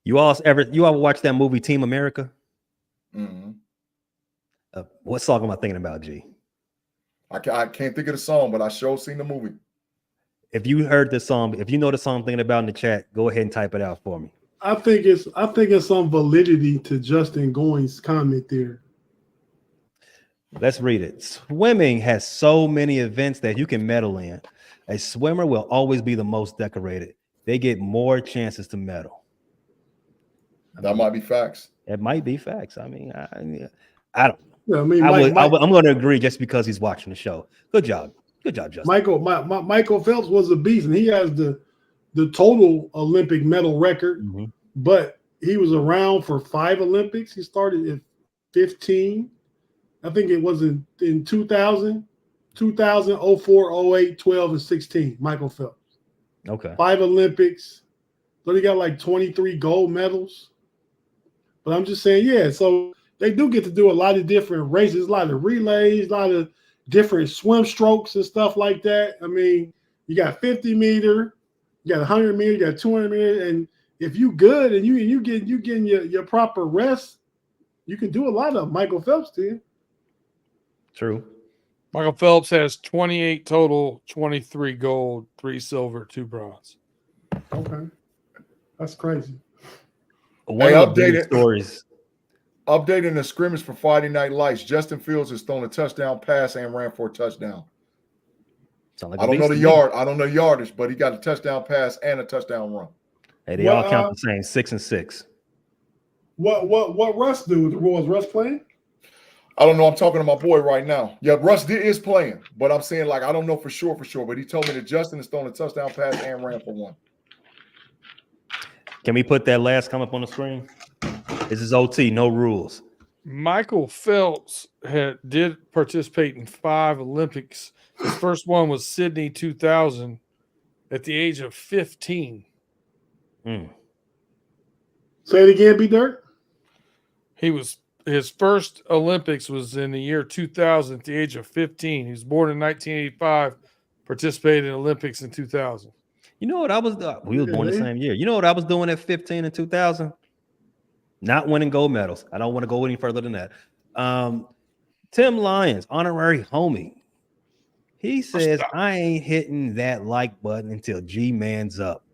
You all ever watch that movie Team America? Mm-hmm. What song am I thinking about, G? I can't think of the song, but I sure seen the movie. If you heard this song, if you know the song I'm thinking about in the chat, go ahead and type it out for me. I think it's some validity to Justin Going's comment there. Let's read it. Swimming has so many events that you can medal in. A swimmer will always be the most decorated. They get more chances to medal. That might be facts. It might be facts. I mean, I don't know. Yeah, I'm going to agree just because he's watching the show. Good job, Justin. Michael Phelps was a beast, and he has the total Olympic medal record. Mm-hmm. But he was around for 5 Olympics. He started at 15. I think it was in 2000, 04, 08, 12, and 16. Michael Phelps. Okay. 5 Olympics. But he got like 23 gold medals. But I'm just saying, yeah. So they do get to do a lot of different races, a lot of relays, a lot of different swim strokes and stuff like that. I mean, you got 50 meter, you got 100 meter, you got 200 meter, and if you good and you getting your proper rest, you can do a lot of Michael Phelps did. True. Michael Phelps has 28 total, 23 gold, 3 silver, 2 bronze. Okay, that's crazy. One of the big stories. Updating the scrimmage for Friday Night Lights. Justin Fields has thrown a touchdown pass and ran for a touchdown. Like I don't know the yard. I don't know yardage, but he got a touchdown pass and a touchdown run. Hey, they all count the same, 6 and 6. What Russ do? Was Russ playing? I don't know. I'm talking to my boy right now. Yeah, Russ is playing, but I'm saying like I don't know for sure. But he told me that Justin has thrown a touchdown pass and ran for one. Can we put that last comment up on the screen? This is OT, no rules. Michael Phelps did participate in 5 Olympics. His first one was Sydney 2000 at the age of 15. Say it again, B Dirt. His first Olympics was in the year 2000 at the age of 15. He was born in 1985, participated in Olympics in 2000. You know what I was doing? We was born the same year. You know what I was doing at 15 and 2000? Not winning gold medals. I don't want to go any further than that. Tim Lyons, honorary homie. He says, I ain't hitting that like button until G man's up.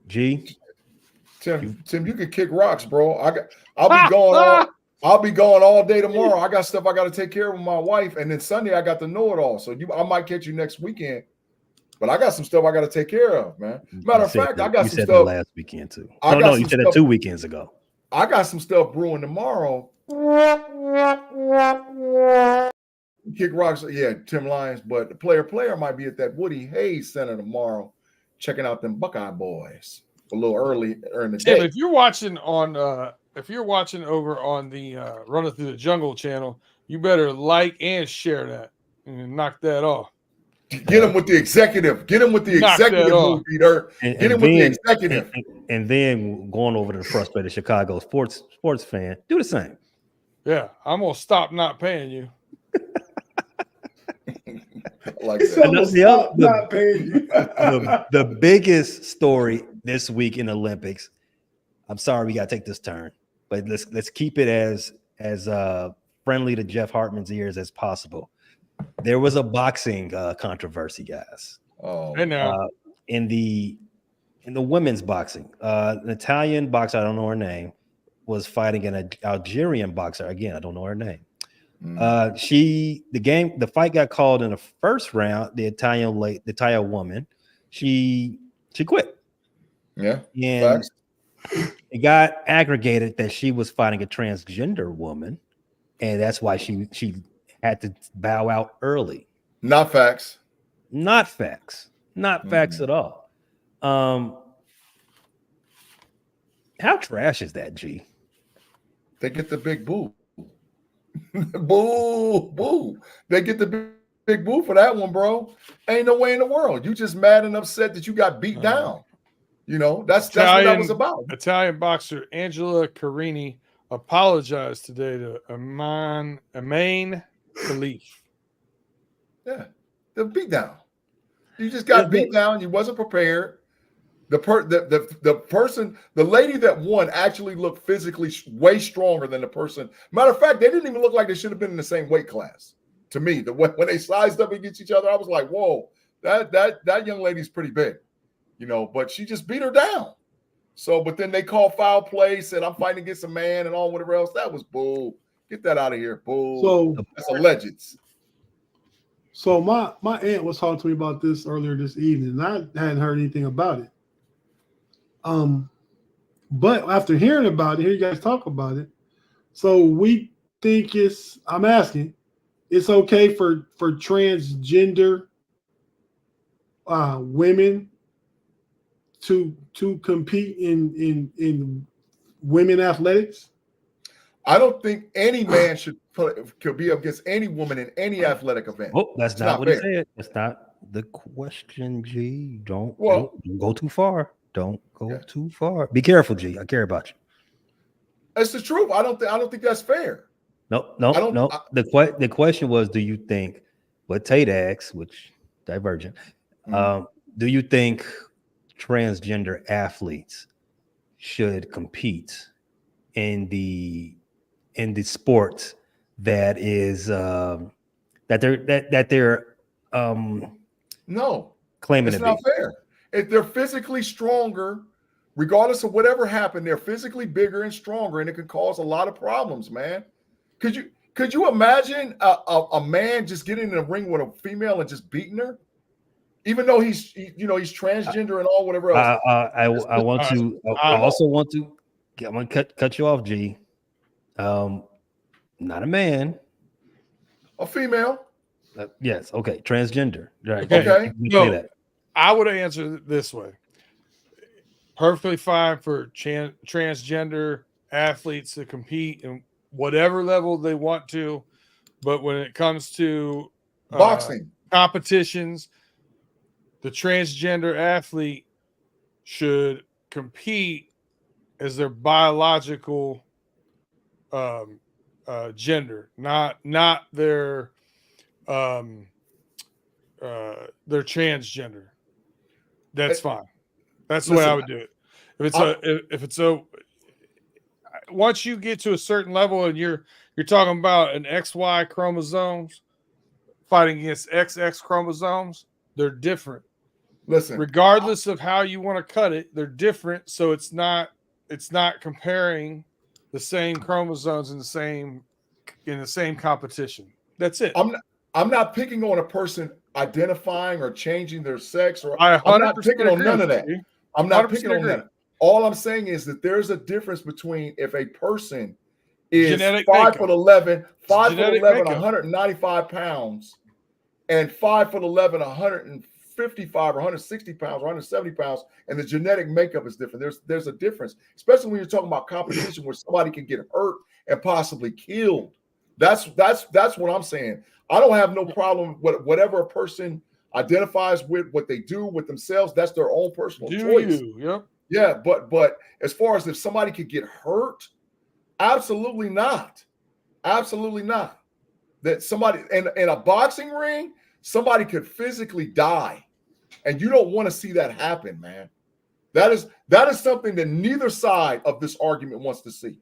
G. Tim, you can kick rocks, bro. I'll be going all day tomorrow. I got stuff I got to take care of with my wife, and then Sunday I got to know it all. So I might catch you next weekend, but I got some stuff I got to take care of, man. Matter of fact, I got some stuff last weekend too. You said that 2 weekends ago. I got some stuff brewing tomorrow. Kick rocks, yeah, Tim Lyons, but the player might be at that Woody Hayes Center tomorrow, checking out them Buckeye boys a little early in the day. Tim, if you're watching over on the Running Through the Jungle channel, you better like and share that and knock that off. Get him with the executive. Get him with the executive, Peter. Get him with the executive. And then going over to the frustrated Chicago sports fan, do the same. Yeah, I'm gonna stop not paying you. Like that. The biggest story this week in Olympics. I'm sorry we got to take this turn, but let's keep it as friendly to Jeff Hartman's ears as possible. There was a boxing controversy, guys. Oh, in the women's boxing, an Italian boxer, I don't know her name, was fighting an Algerian boxer. Again, I don't know her name. The fight got called in the first round. The Italian woman, she quit. Yeah, and it got aggregated that she was fighting a transgender woman, and that's why she had to bow out early. Not facts. Not facts. Not facts at all. How trash is that, G? They get the big boo. Boo. They get the big boo for that one, bro. Ain't no way in the world. You just mad and upset that you got beat down. You know, that's what that was about. Italian boxer Angela Carini apologized today to Aman Khalif. Yeah, the beat down. You just got beat down. You wasn't prepared. The lady that won actually looked physically way stronger than the person. Matter of fact, they didn't even look like they should have been in the same weight class. To me, when they sized up against each other, I was like, "Whoa, that young lady's pretty big," you know. But she just beat her down. So, but then they called foul play, said I'm fighting against a man and all whatever else. That was bull. Get that out of here, bull. So that's alleged. So my aunt was talking to me about this earlier this evening, and I hadn't heard anything about it. But after hearing about it, hear you guys talk about it. So we think it's okay for transgender women to compete in women athletics. I don't think any man could be against any woman in any athletic event. Oh, that's not what he said. That's not the question, G. Don't go too far. Don't go too far. Be careful, G. I care about you. That's the truth. I don't think that's fair. No. The question was, do you think what Tate asked, which divergent, do you think transgender athletes should compete in the sports that is that they're no claiming it's to not be fair. If they're physically stronger, regardless of whatever happened, they're physically bigger and stronger, and it could cause a lot of problems, man. Could you imagine a man just getting in a ring with a female and just beating her, even though he's transgender and all whatever else? I also want to cut you off, G. Not a man. A female. Yes. Okay. Transgender. Right. Okay. No, that. I would answer it this way. Perfectly fine for transgender athletes to compete in whatever level they want to, but when it comes to boxing competitions, the transgender athlete should compete as their biological gender, not their transgender. That's fine. That's the way I would do it. If it's once you get to a certain level and you're talking about an XY chromosomes fighting against XX chromosomes, they're different. Listen, regardless of how you want to cut it, they're different. So it's not comparing the same chromosomes in the same competition. That's it. I'm not picking on a person identifying or changing their sex, or I'm not picking on none of that. I'm not picking on that. All I'm saying is that there's a difference between if a person is 5'11", 195 pounds, and 5'11", 155 or 160 pounds or 170 pounds, and the genetic makeup is different. There's a difference, especially when you're talking about competition where somebody can get hurt and possibly killed. That's what I'm saying. I don't have no problem with whatever a person identifies with, what they do with themselves. That's their own personal choice. Yep. Yeah, but as far as if somebody could get hurt, absolutely not. Absolutely not. That somebody in a boxing ring, somebody could physically die, and you don't want to see that happen, man. That is something that neither side of this argument wants to see.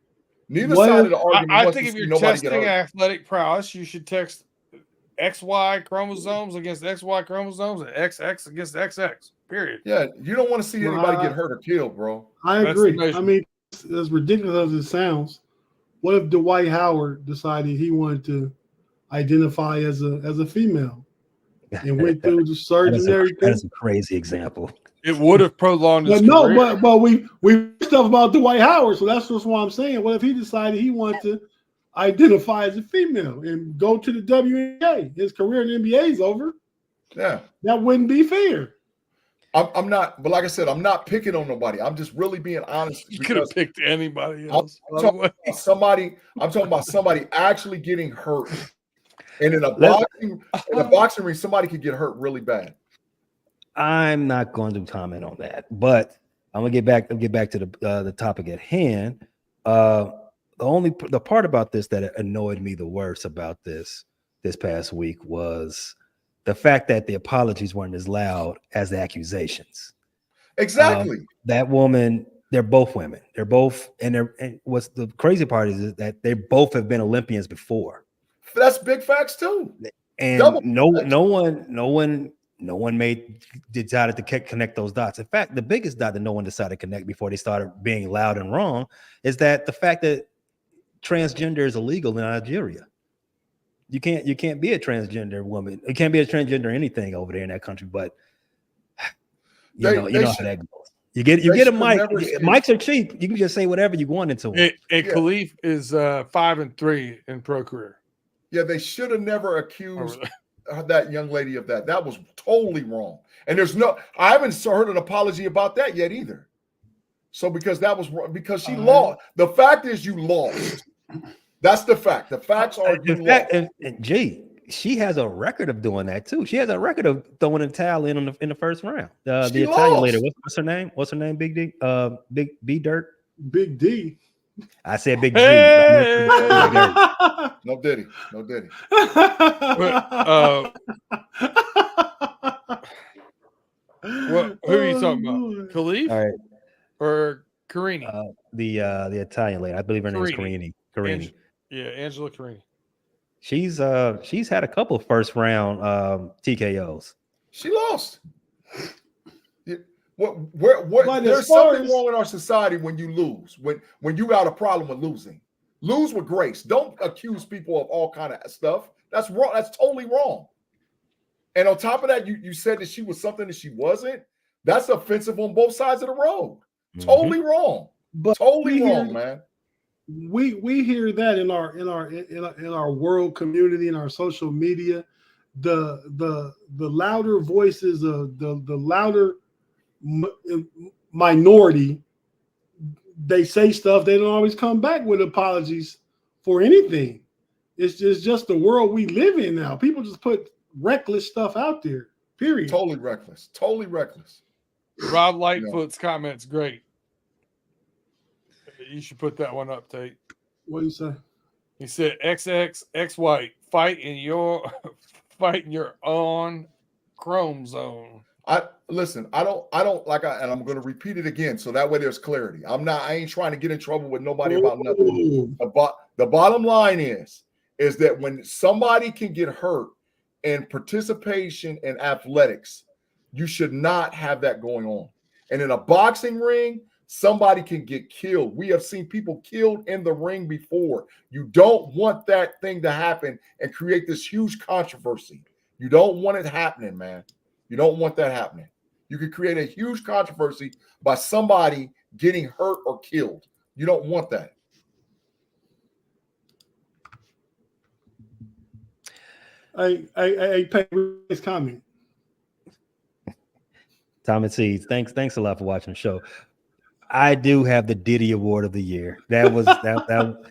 Neither side of the argument wants to see nobody get hurt. I think if you're testing athletic prowess, you should test XY chromosomes against XY chromosomes and XX against XX. Period. Yeah, you don't want to see anybody get hurt or killed, bro. I agree. I mean, as ridiculous as it sounds, what if Dwight Howard decided he wanted to identify as a female and went through the surgery and everything? That is a crazy example. It would have prolonged his career. No, but we stuff about Dwight Howard, so that's just what I'm saying. What if he decided he wanted to identify as a female and go to the WNBA? His career in the NBA is over. Yeah, that wouldn't be fair. I'm not, but like I said, I'm not picking on nobody. I'm just really being honest. You could have picked anybody else. I'm talking about somebody actually getting hurt, and in a boxing ring, somebody could get hurt really bad. I'm not going to comment on that, but I'm gonna get back to the topic at hand. The part about this that annoyed me the worst about this past week was the fact that the apologies weren't as loud as the accusations. Exactly. That woman, they're both women. They're both, and what's the crazy part is that they both have been Olympians before. That's big facts too. And no one decided to connect those dots. In fact, the biggest dot that no one decided to connect before they started being loud and wrong is that the fact that transgender is illegal in Nigeria. You can't be a transgender woman. You can't be a transgender anything over there in that country. But you know how that goes. You get a mic. Mics are cheap. You can just say whatever you want into them. And Khalif is 5-3 in pro career. Yeah, they should have never accused that young lady of that. That was totally wrong. And I haven't heard an apology about that yet either. So because that was wrong, because she lost. The fact is you lost. That's the fact. The facts are you lost. And G, she has a record of doing that too. She has a record of throwing a towel in the first round. The Italian lady, what's her name? What's her name? Big D? Big B Dirt? Big D. I said Big G. No Diddy. Who are you talking about? Khalif? All right. Or Carini? The Italian lady. I believe her name is Carini. Angela Carini. She's had a couple of first round TKOs. She lost. There's something wrong in our society when you lose. When you got a problem with losing. Lose with grace. Don't accuse people of all kind of stuff. That's wrong. That's totally wrong. And on top of that, you said that she was something that she wasn't. That's offensive on both sides of the road. Totally wrong. But totally wrong, man. we hear that in our world community, in our social media, the louder voices of the louder minority, they say stuff, they don't always come back with apologies for anything. It's just the world we live in now. People just put reckless stuff out there. Period. Totally reckless. Totally reckless. Rob Lightfoot's comment's great. You should put that one up, Tate. What do you say? He said, XX, X white, fight in your own chromosome. I don't like and I'm going to repeat it again so that way there's clarity. I ain't trying to get in trouble with nobody about nothing. The bottom line is that when somebody can get hurt in participation in athletics, you should not have that going on. And in a boxing ring, somebody can get killed. We have seen people killed in the ring before. You don't want that thing to happen and create this huge controversy. You don't want it happening, man. You don't want that happening. You could create a huge controversy by somebody getting hurt or killed. You don't want that. I pay his comment. Thomas Seeds, thanks a lot for watching the show. I do have the Diddy Award of the year. That was the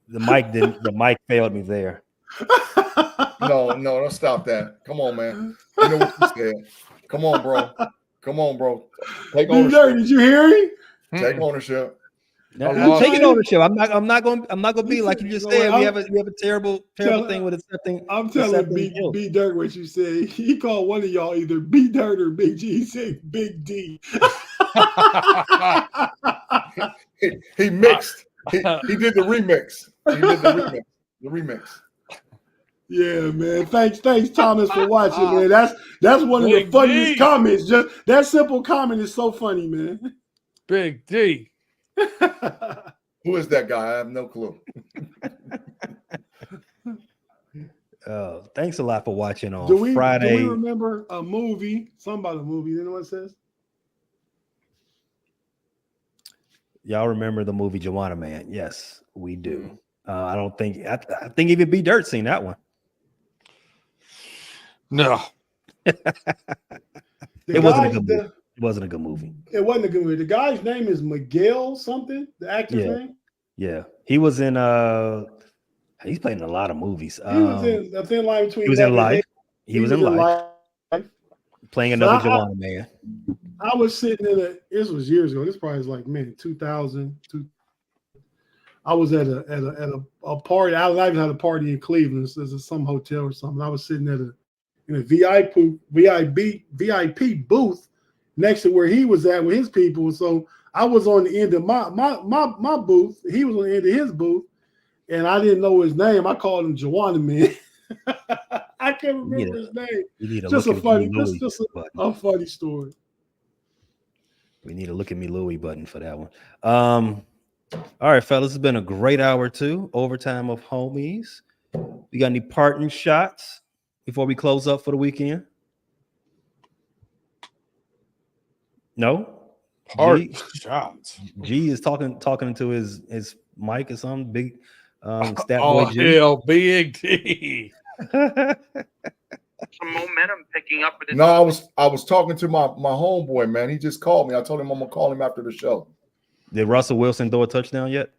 mic failed me there. No, don't stop that. Come on, man. You know what you said. Come on, bro. Take ownership. Did you hear him? Take ownership. I'm taking ownership. I'm not gonna be like you just said. We have a terrible thing with accepting. I'm telling B Dirt what you said. He called one of y'all either B Dirt or Big G. He said Big D. he mixed. He did the remix. The remix. Yeah, man. Thanks, Thomas, for watching, man. That's one of the funniest comments. Just that simple comment is so funny, man. Big D. Who is that guy? I have no clue. Thanks a lot for watching on Friday. Do we remember a movie? Something about a movie. Anyone says? Y'all remember the movie Joanna Man? Yes, we do. I think even B Dirt seen that one. No. It wasn't a good movie. It wasn't a good movie. It wasn't a good movie. The guy's name is Miguel something. The actor's name. Yeah, he was in. He's played in a lot of movies. He was in A Thin Line Between. He was in Life. He was in Life. Playing another Joanna Man. I was sitting this was years ago. This probably is like 2000. I was at a party. I even had a party in Cleveland. There's some hotel or something. I was sitting in a VIP booth next to where he was at with his people. So I was on the end of my booth. He was on the end of his booth, and I didn't know his name. I called him Joanna Man. I can't remember his name. Just a funny story. We need a look at me Louie button for that one. All right, fellas, it's been a great hour too. Overtime of homies. We got any parting shots before we close up for the weekend? No? Parting shots. G is talking into his mic or something. Big stat boy G. Hell, Big D. Some momentum picking up. No, I was talking to my homeboy, man. He just called me. I told him I'm gonna call him after the show. Did Russell Wilson throw a touchdown yet?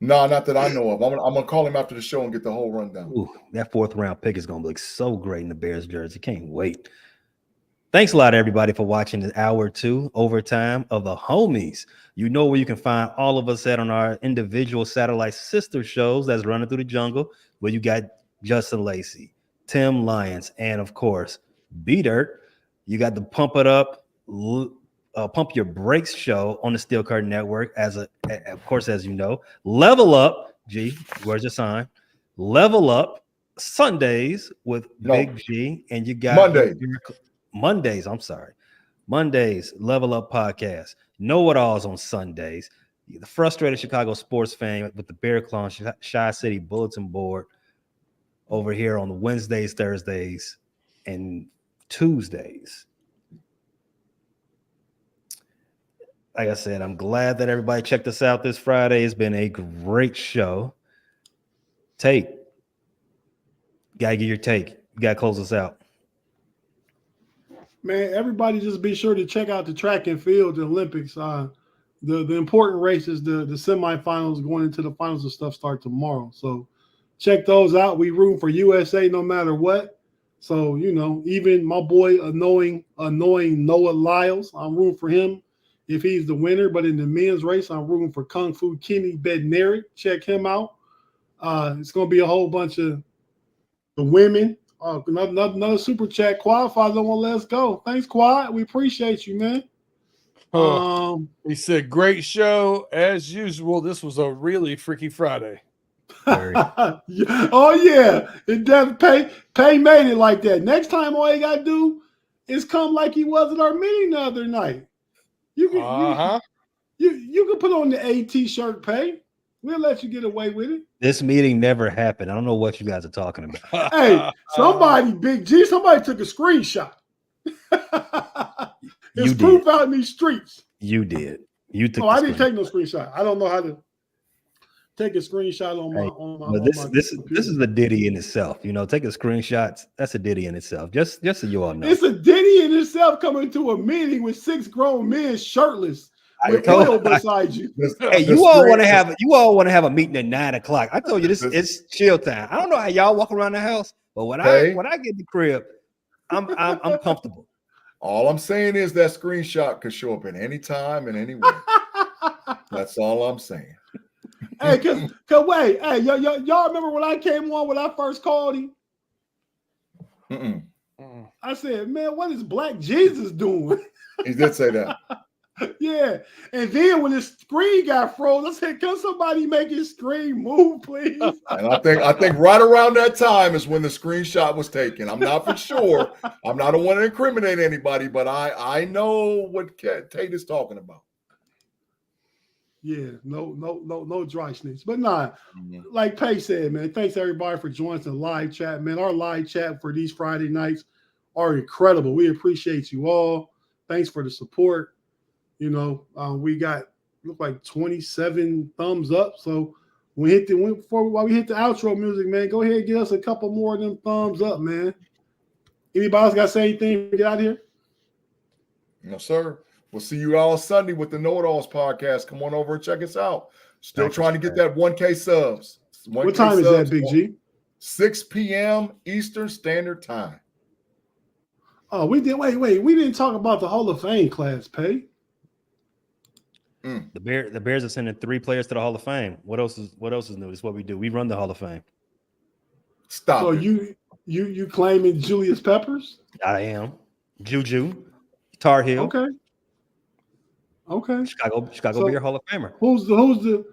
No, not that I know of. I'm gonna call him after the show and get the whole rundown. Ooh, that 4th round pick is gonna look so great in the Bears jersey. Can't wait. Thanks a lot, everybody, for watching the hour 2 overtime of the homies. You know where you can find all of us at on our individual satellite sister shows that's running through the jungle, where you got Justin Lacey, Tim Lyons, and of course, B Dirt. You got the Pump It Up, Pump Your Brakes show on the Steel Curtain Network. Of course, as you know, Level Up. G, where's your sign? Level Up Sundays with Big G, and you got Mondays. I'm sorry, Mondays. Level Up podcast. Know It Alls on Sundays. The frustrated Chicago sports fan with the Bear Claw Shy City Bulletin Board over here on the Wednesdays, Thursdays, and Tuesdays. like I said, I'm glad that everybody checked us out this Friday. It's been a great show. Tate, gotta get your take. You gotta close us out. Man, everybody just be sure to check out the track and field, the Olympics. The important races, the semifinals going into the finals and stuff start tomorrow. So check those out. We root for USA no matter what. So, even my boy annoying Noah Lyles, I'm rooting for him if he's the winner. But in the men's race, I'm rooting for Kung Fu Kenny Bednarik. Check him out. It's going to be a whole bunch of the women. Another super chat. Quad Father don't want to let us go. Thanks, Quad. We appreciate you, man. He said, great show as usual. This was a really freaky Friday. Oh yeah, it definitely Pay made it like that. Next time, all you gotta do is come like he was at our meeting the other night. You can you can put on the AT shirt, Pay. We'll let you get away with it. This meeting never happened. I don't know what you guys are talking about. Hey, somebody, Big G, somebody took a screenshot. It's proof out in these streets. You did. You took. I didn't take no screenshot. I don't know how to take a screenshot on my. This is a ditty in itself. Taking screenshots. That's a ditty in itself. Just so you all know, it's a ditty in itself. Coming to a meeting with 6 grown men shirtless with oil beside you. Hey, you all want to have a meeting at 9:00. I told you this is chill time. I don't know how y'all walk around the house, but when I get the crib, I'm comfortable. All I'm saying is that screenshot could show up at any time and anywhere. That's all I'm saying. Hey, cause wait, hey, y'all remember when I came on when I first called him? I said, man, what is Black Jesus doing? He did say that. Yeah, and then when his screen got froze, I said, "Can somebody make his screen move, please?" And I think right around that time is when the screenshot was taken. I'm not for sure. I don't want to incriminate anybody, but I know what Tate is talking about. Yeah, no dry snitch, but nah. Like Pay said, man, thanks everybody for joining the live chat, man. Our live chat for these Friday nights are incredible. We appreciate you all. Thanks for the support. We got look like 27 thumbs up. So while we hit the outro music, man, go ahead and get us a couple more of them thumbs up, man. Anybody else got to say anything to get out of here? No, sir. We'll see you all Sunday with the Know It Alls podcast. Come on over and check us out. Still trying to get that 1K subs. What time is that, Big G? 6 p.m. Eastern Standard Time. Oh, we did. Wait. We didn't talk about the Hall of Fame class, Pay. The Bears are sending 3 players to the Hall of Fame. What else is new? It's what we do. We run the Hall of Fame. Stop. So you claiming Julius Peppers? I am. Juju, Tar Heel. Okay. Chicago Bear Hall of Famer. Who's the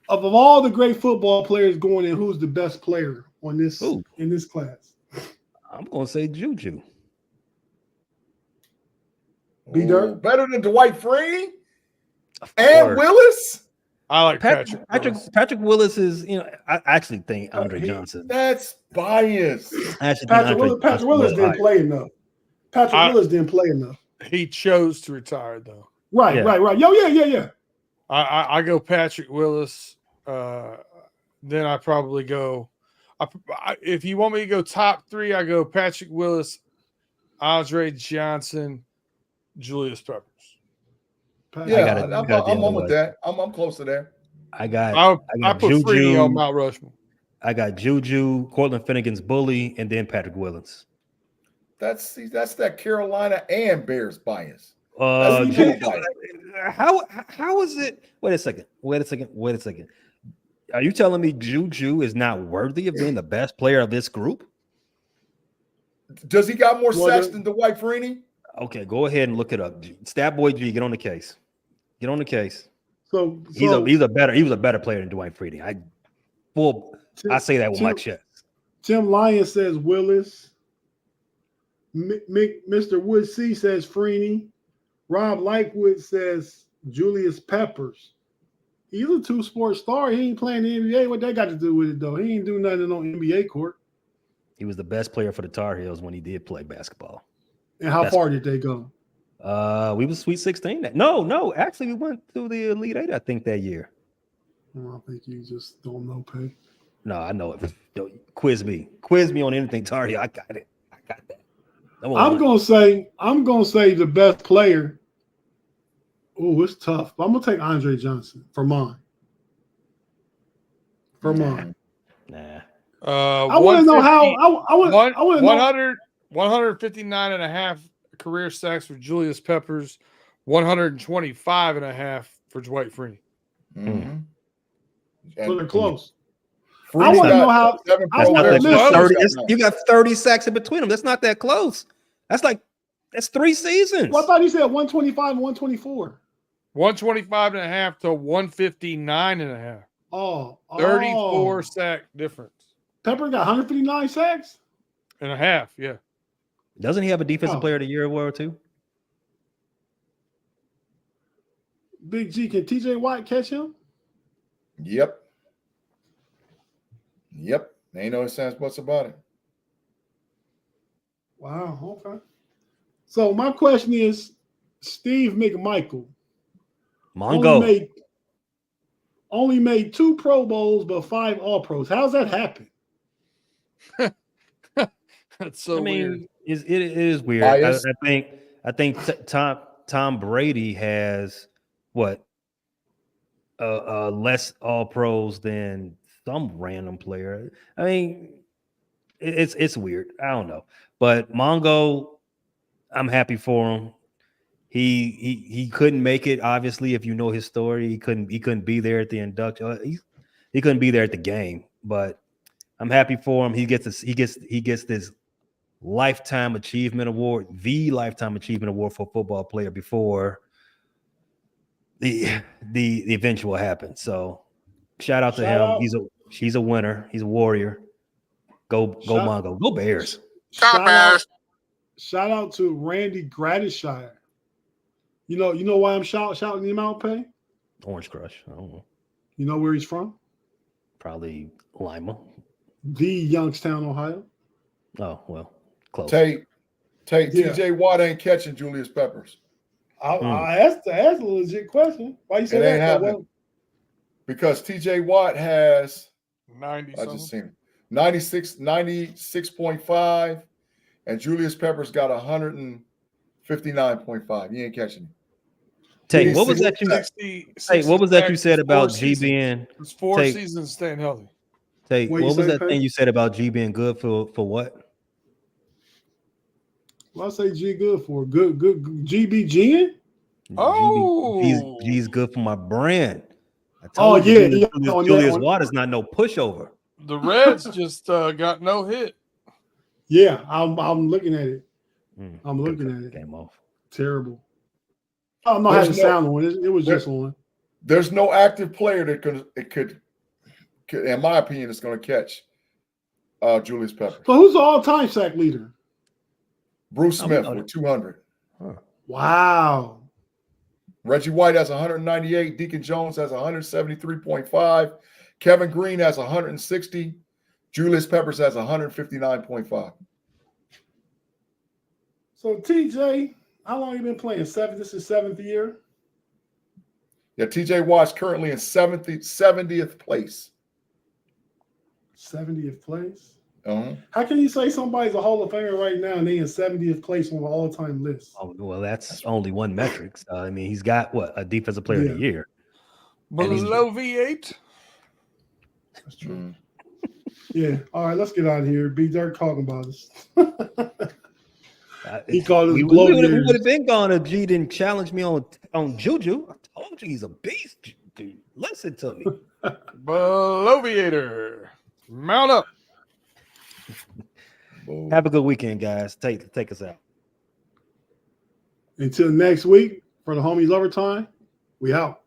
of all the great football players going in? Who's the best player on this in this class? I'm gonna say Juju. B-Dirt? Better than Dwight Freeney and Willis. I like Patrick Willis is, I actually think Andre Johnson. That's biased. Patrick Willis didn't play enough. Willis didn't play enough. He chose to retire, though. Right. Yeah. I go Patrick Willis. Then I probably go. If you want me to go top 3, I go Patrick Willis, Andre Johnson, Julius Peppers. Yeah, I'm with that. I'm close to that. I put Juju, Freeney on Mount Rushmore. I got Juju, Cortland Finnegan's bully, and then Patrick Willis. That's that Carolina and Bears bias. How is it? Wait a second. Are you telling me Juju is not worthy of being the best player of this group? Does he got more sacks than Dwight Freeney? Okay, go ahead and look it up. Stat Boy G, get on the case. So he was a better player than Dwight Freeney. I say that with my chest. Tim Lyon says Willis. Mr. Wood C says Freeney. Rob Lightwood says Julius Peppers. He's a 2-sport star. He ain't playing the NBA. What that got to do with it, though? He ain't do nothing on NBA court. He was the best player for the Tar Heels when he did play basketball. And how far did they go? We was Sweet 16. No, actually, we went through the Elite Eight, I think, that year. Well, I think you just don't know, Pay. No, I know it. Quiz me on anything, Tardy. I got it. I got that. I'm gonna say the best player. Oh, it's tough. But I'm gonna take Andre Johnson for mine. Nah. I want to know how. I want to know 159 and a half career sacks for Julius Peppers, 125 and a half for Dwight Freeney. Mm-hmm. So they're close. I want to know how. You got 30 sacks in between them. That's not that close. That's 3 seasons. Well, I thought he said 125 and 124. 125 and a half to 159 and a half. Oh, 34 sack difference. Pepper got 159 sacks and a half. Yeah. Doesn't he have a defensive player of the year award too? Big G, can TJ Watt catch him? Yep. Ain't no sense what's about it. Wow. Okay. So my question is, Steve McMichael only made 2 Pro Bowls but 5 All Pros. How's that happen? That's so weird. It is weird. I think Tom Brady has what less All Pros than some random player. I mean, it's weird. I don't know, but Mongo, I'm happy for him. He couldn't make it. Obviously, if you know his story, he couldn't be there at the induction. He couldn't be there at the game. But I'm happy for him. He gets this lifetime achievement award, the lifetime achievement award for a football player before the eventual happens. So shout out to him. He's a winner. He's a warrior. Go Mongo. Go Bears. Shout out to Randy Gradishire. You know why I'm shouting him out, Pay? Orange Crush. I don't know. You know where he's from? Probably Lima. The Youngstown, Ohio. Oh, well, close. Tate, TJ Watt ain't catching Julius Peppers. I asked a legit question. Why you say that? Happening. Because TJ Watt has 90. I just seen it. 96.5, and Julius Peppers got 159.5. He ain't catching him. Tate, what was that you said about G being? It's 4 seasons staying healthy. Tate, what was that thing you said about G being good for what? Well, I say G good for good GBG. Oh, G's good for my brand. Julius Watt is not no pushover. The Reds just got no hit. Yeah, I'm looking at it. I'm looking at it. Game off. Terrible. I don't know how to sound on it. It was just on. There's no active player that could, in my opinion, is going to catch Julius Peppers. So who's the all-time sack leader? Bruce Smith with 200. Huh. Wow. Reggie White has 198. Deacon Jones has 173.5. Kevin Green has 160. Julius Peppers has 159.5. So TJ, how long have you been playing? This is 7th year? Yeah, TJ Watt's currently in 70th place. 70th place? Uh-huh. How can you say somebody's a Hall of Famer right now and they in 70th place on the all-time list? Oh, well, that's only one metric. I mean, he's got a defensive player of the year. Below V8. That's true. Yeah. All right, let's get out of here. B Dirt talking about us. He called us we would have been gone if G didn't challenge me on Juju. I told you he's a beast, dude. Listen to me. Beloviator. Mount up. Have a good weekend, guys. Take us out. Until next week for the Homies Overtime, we out.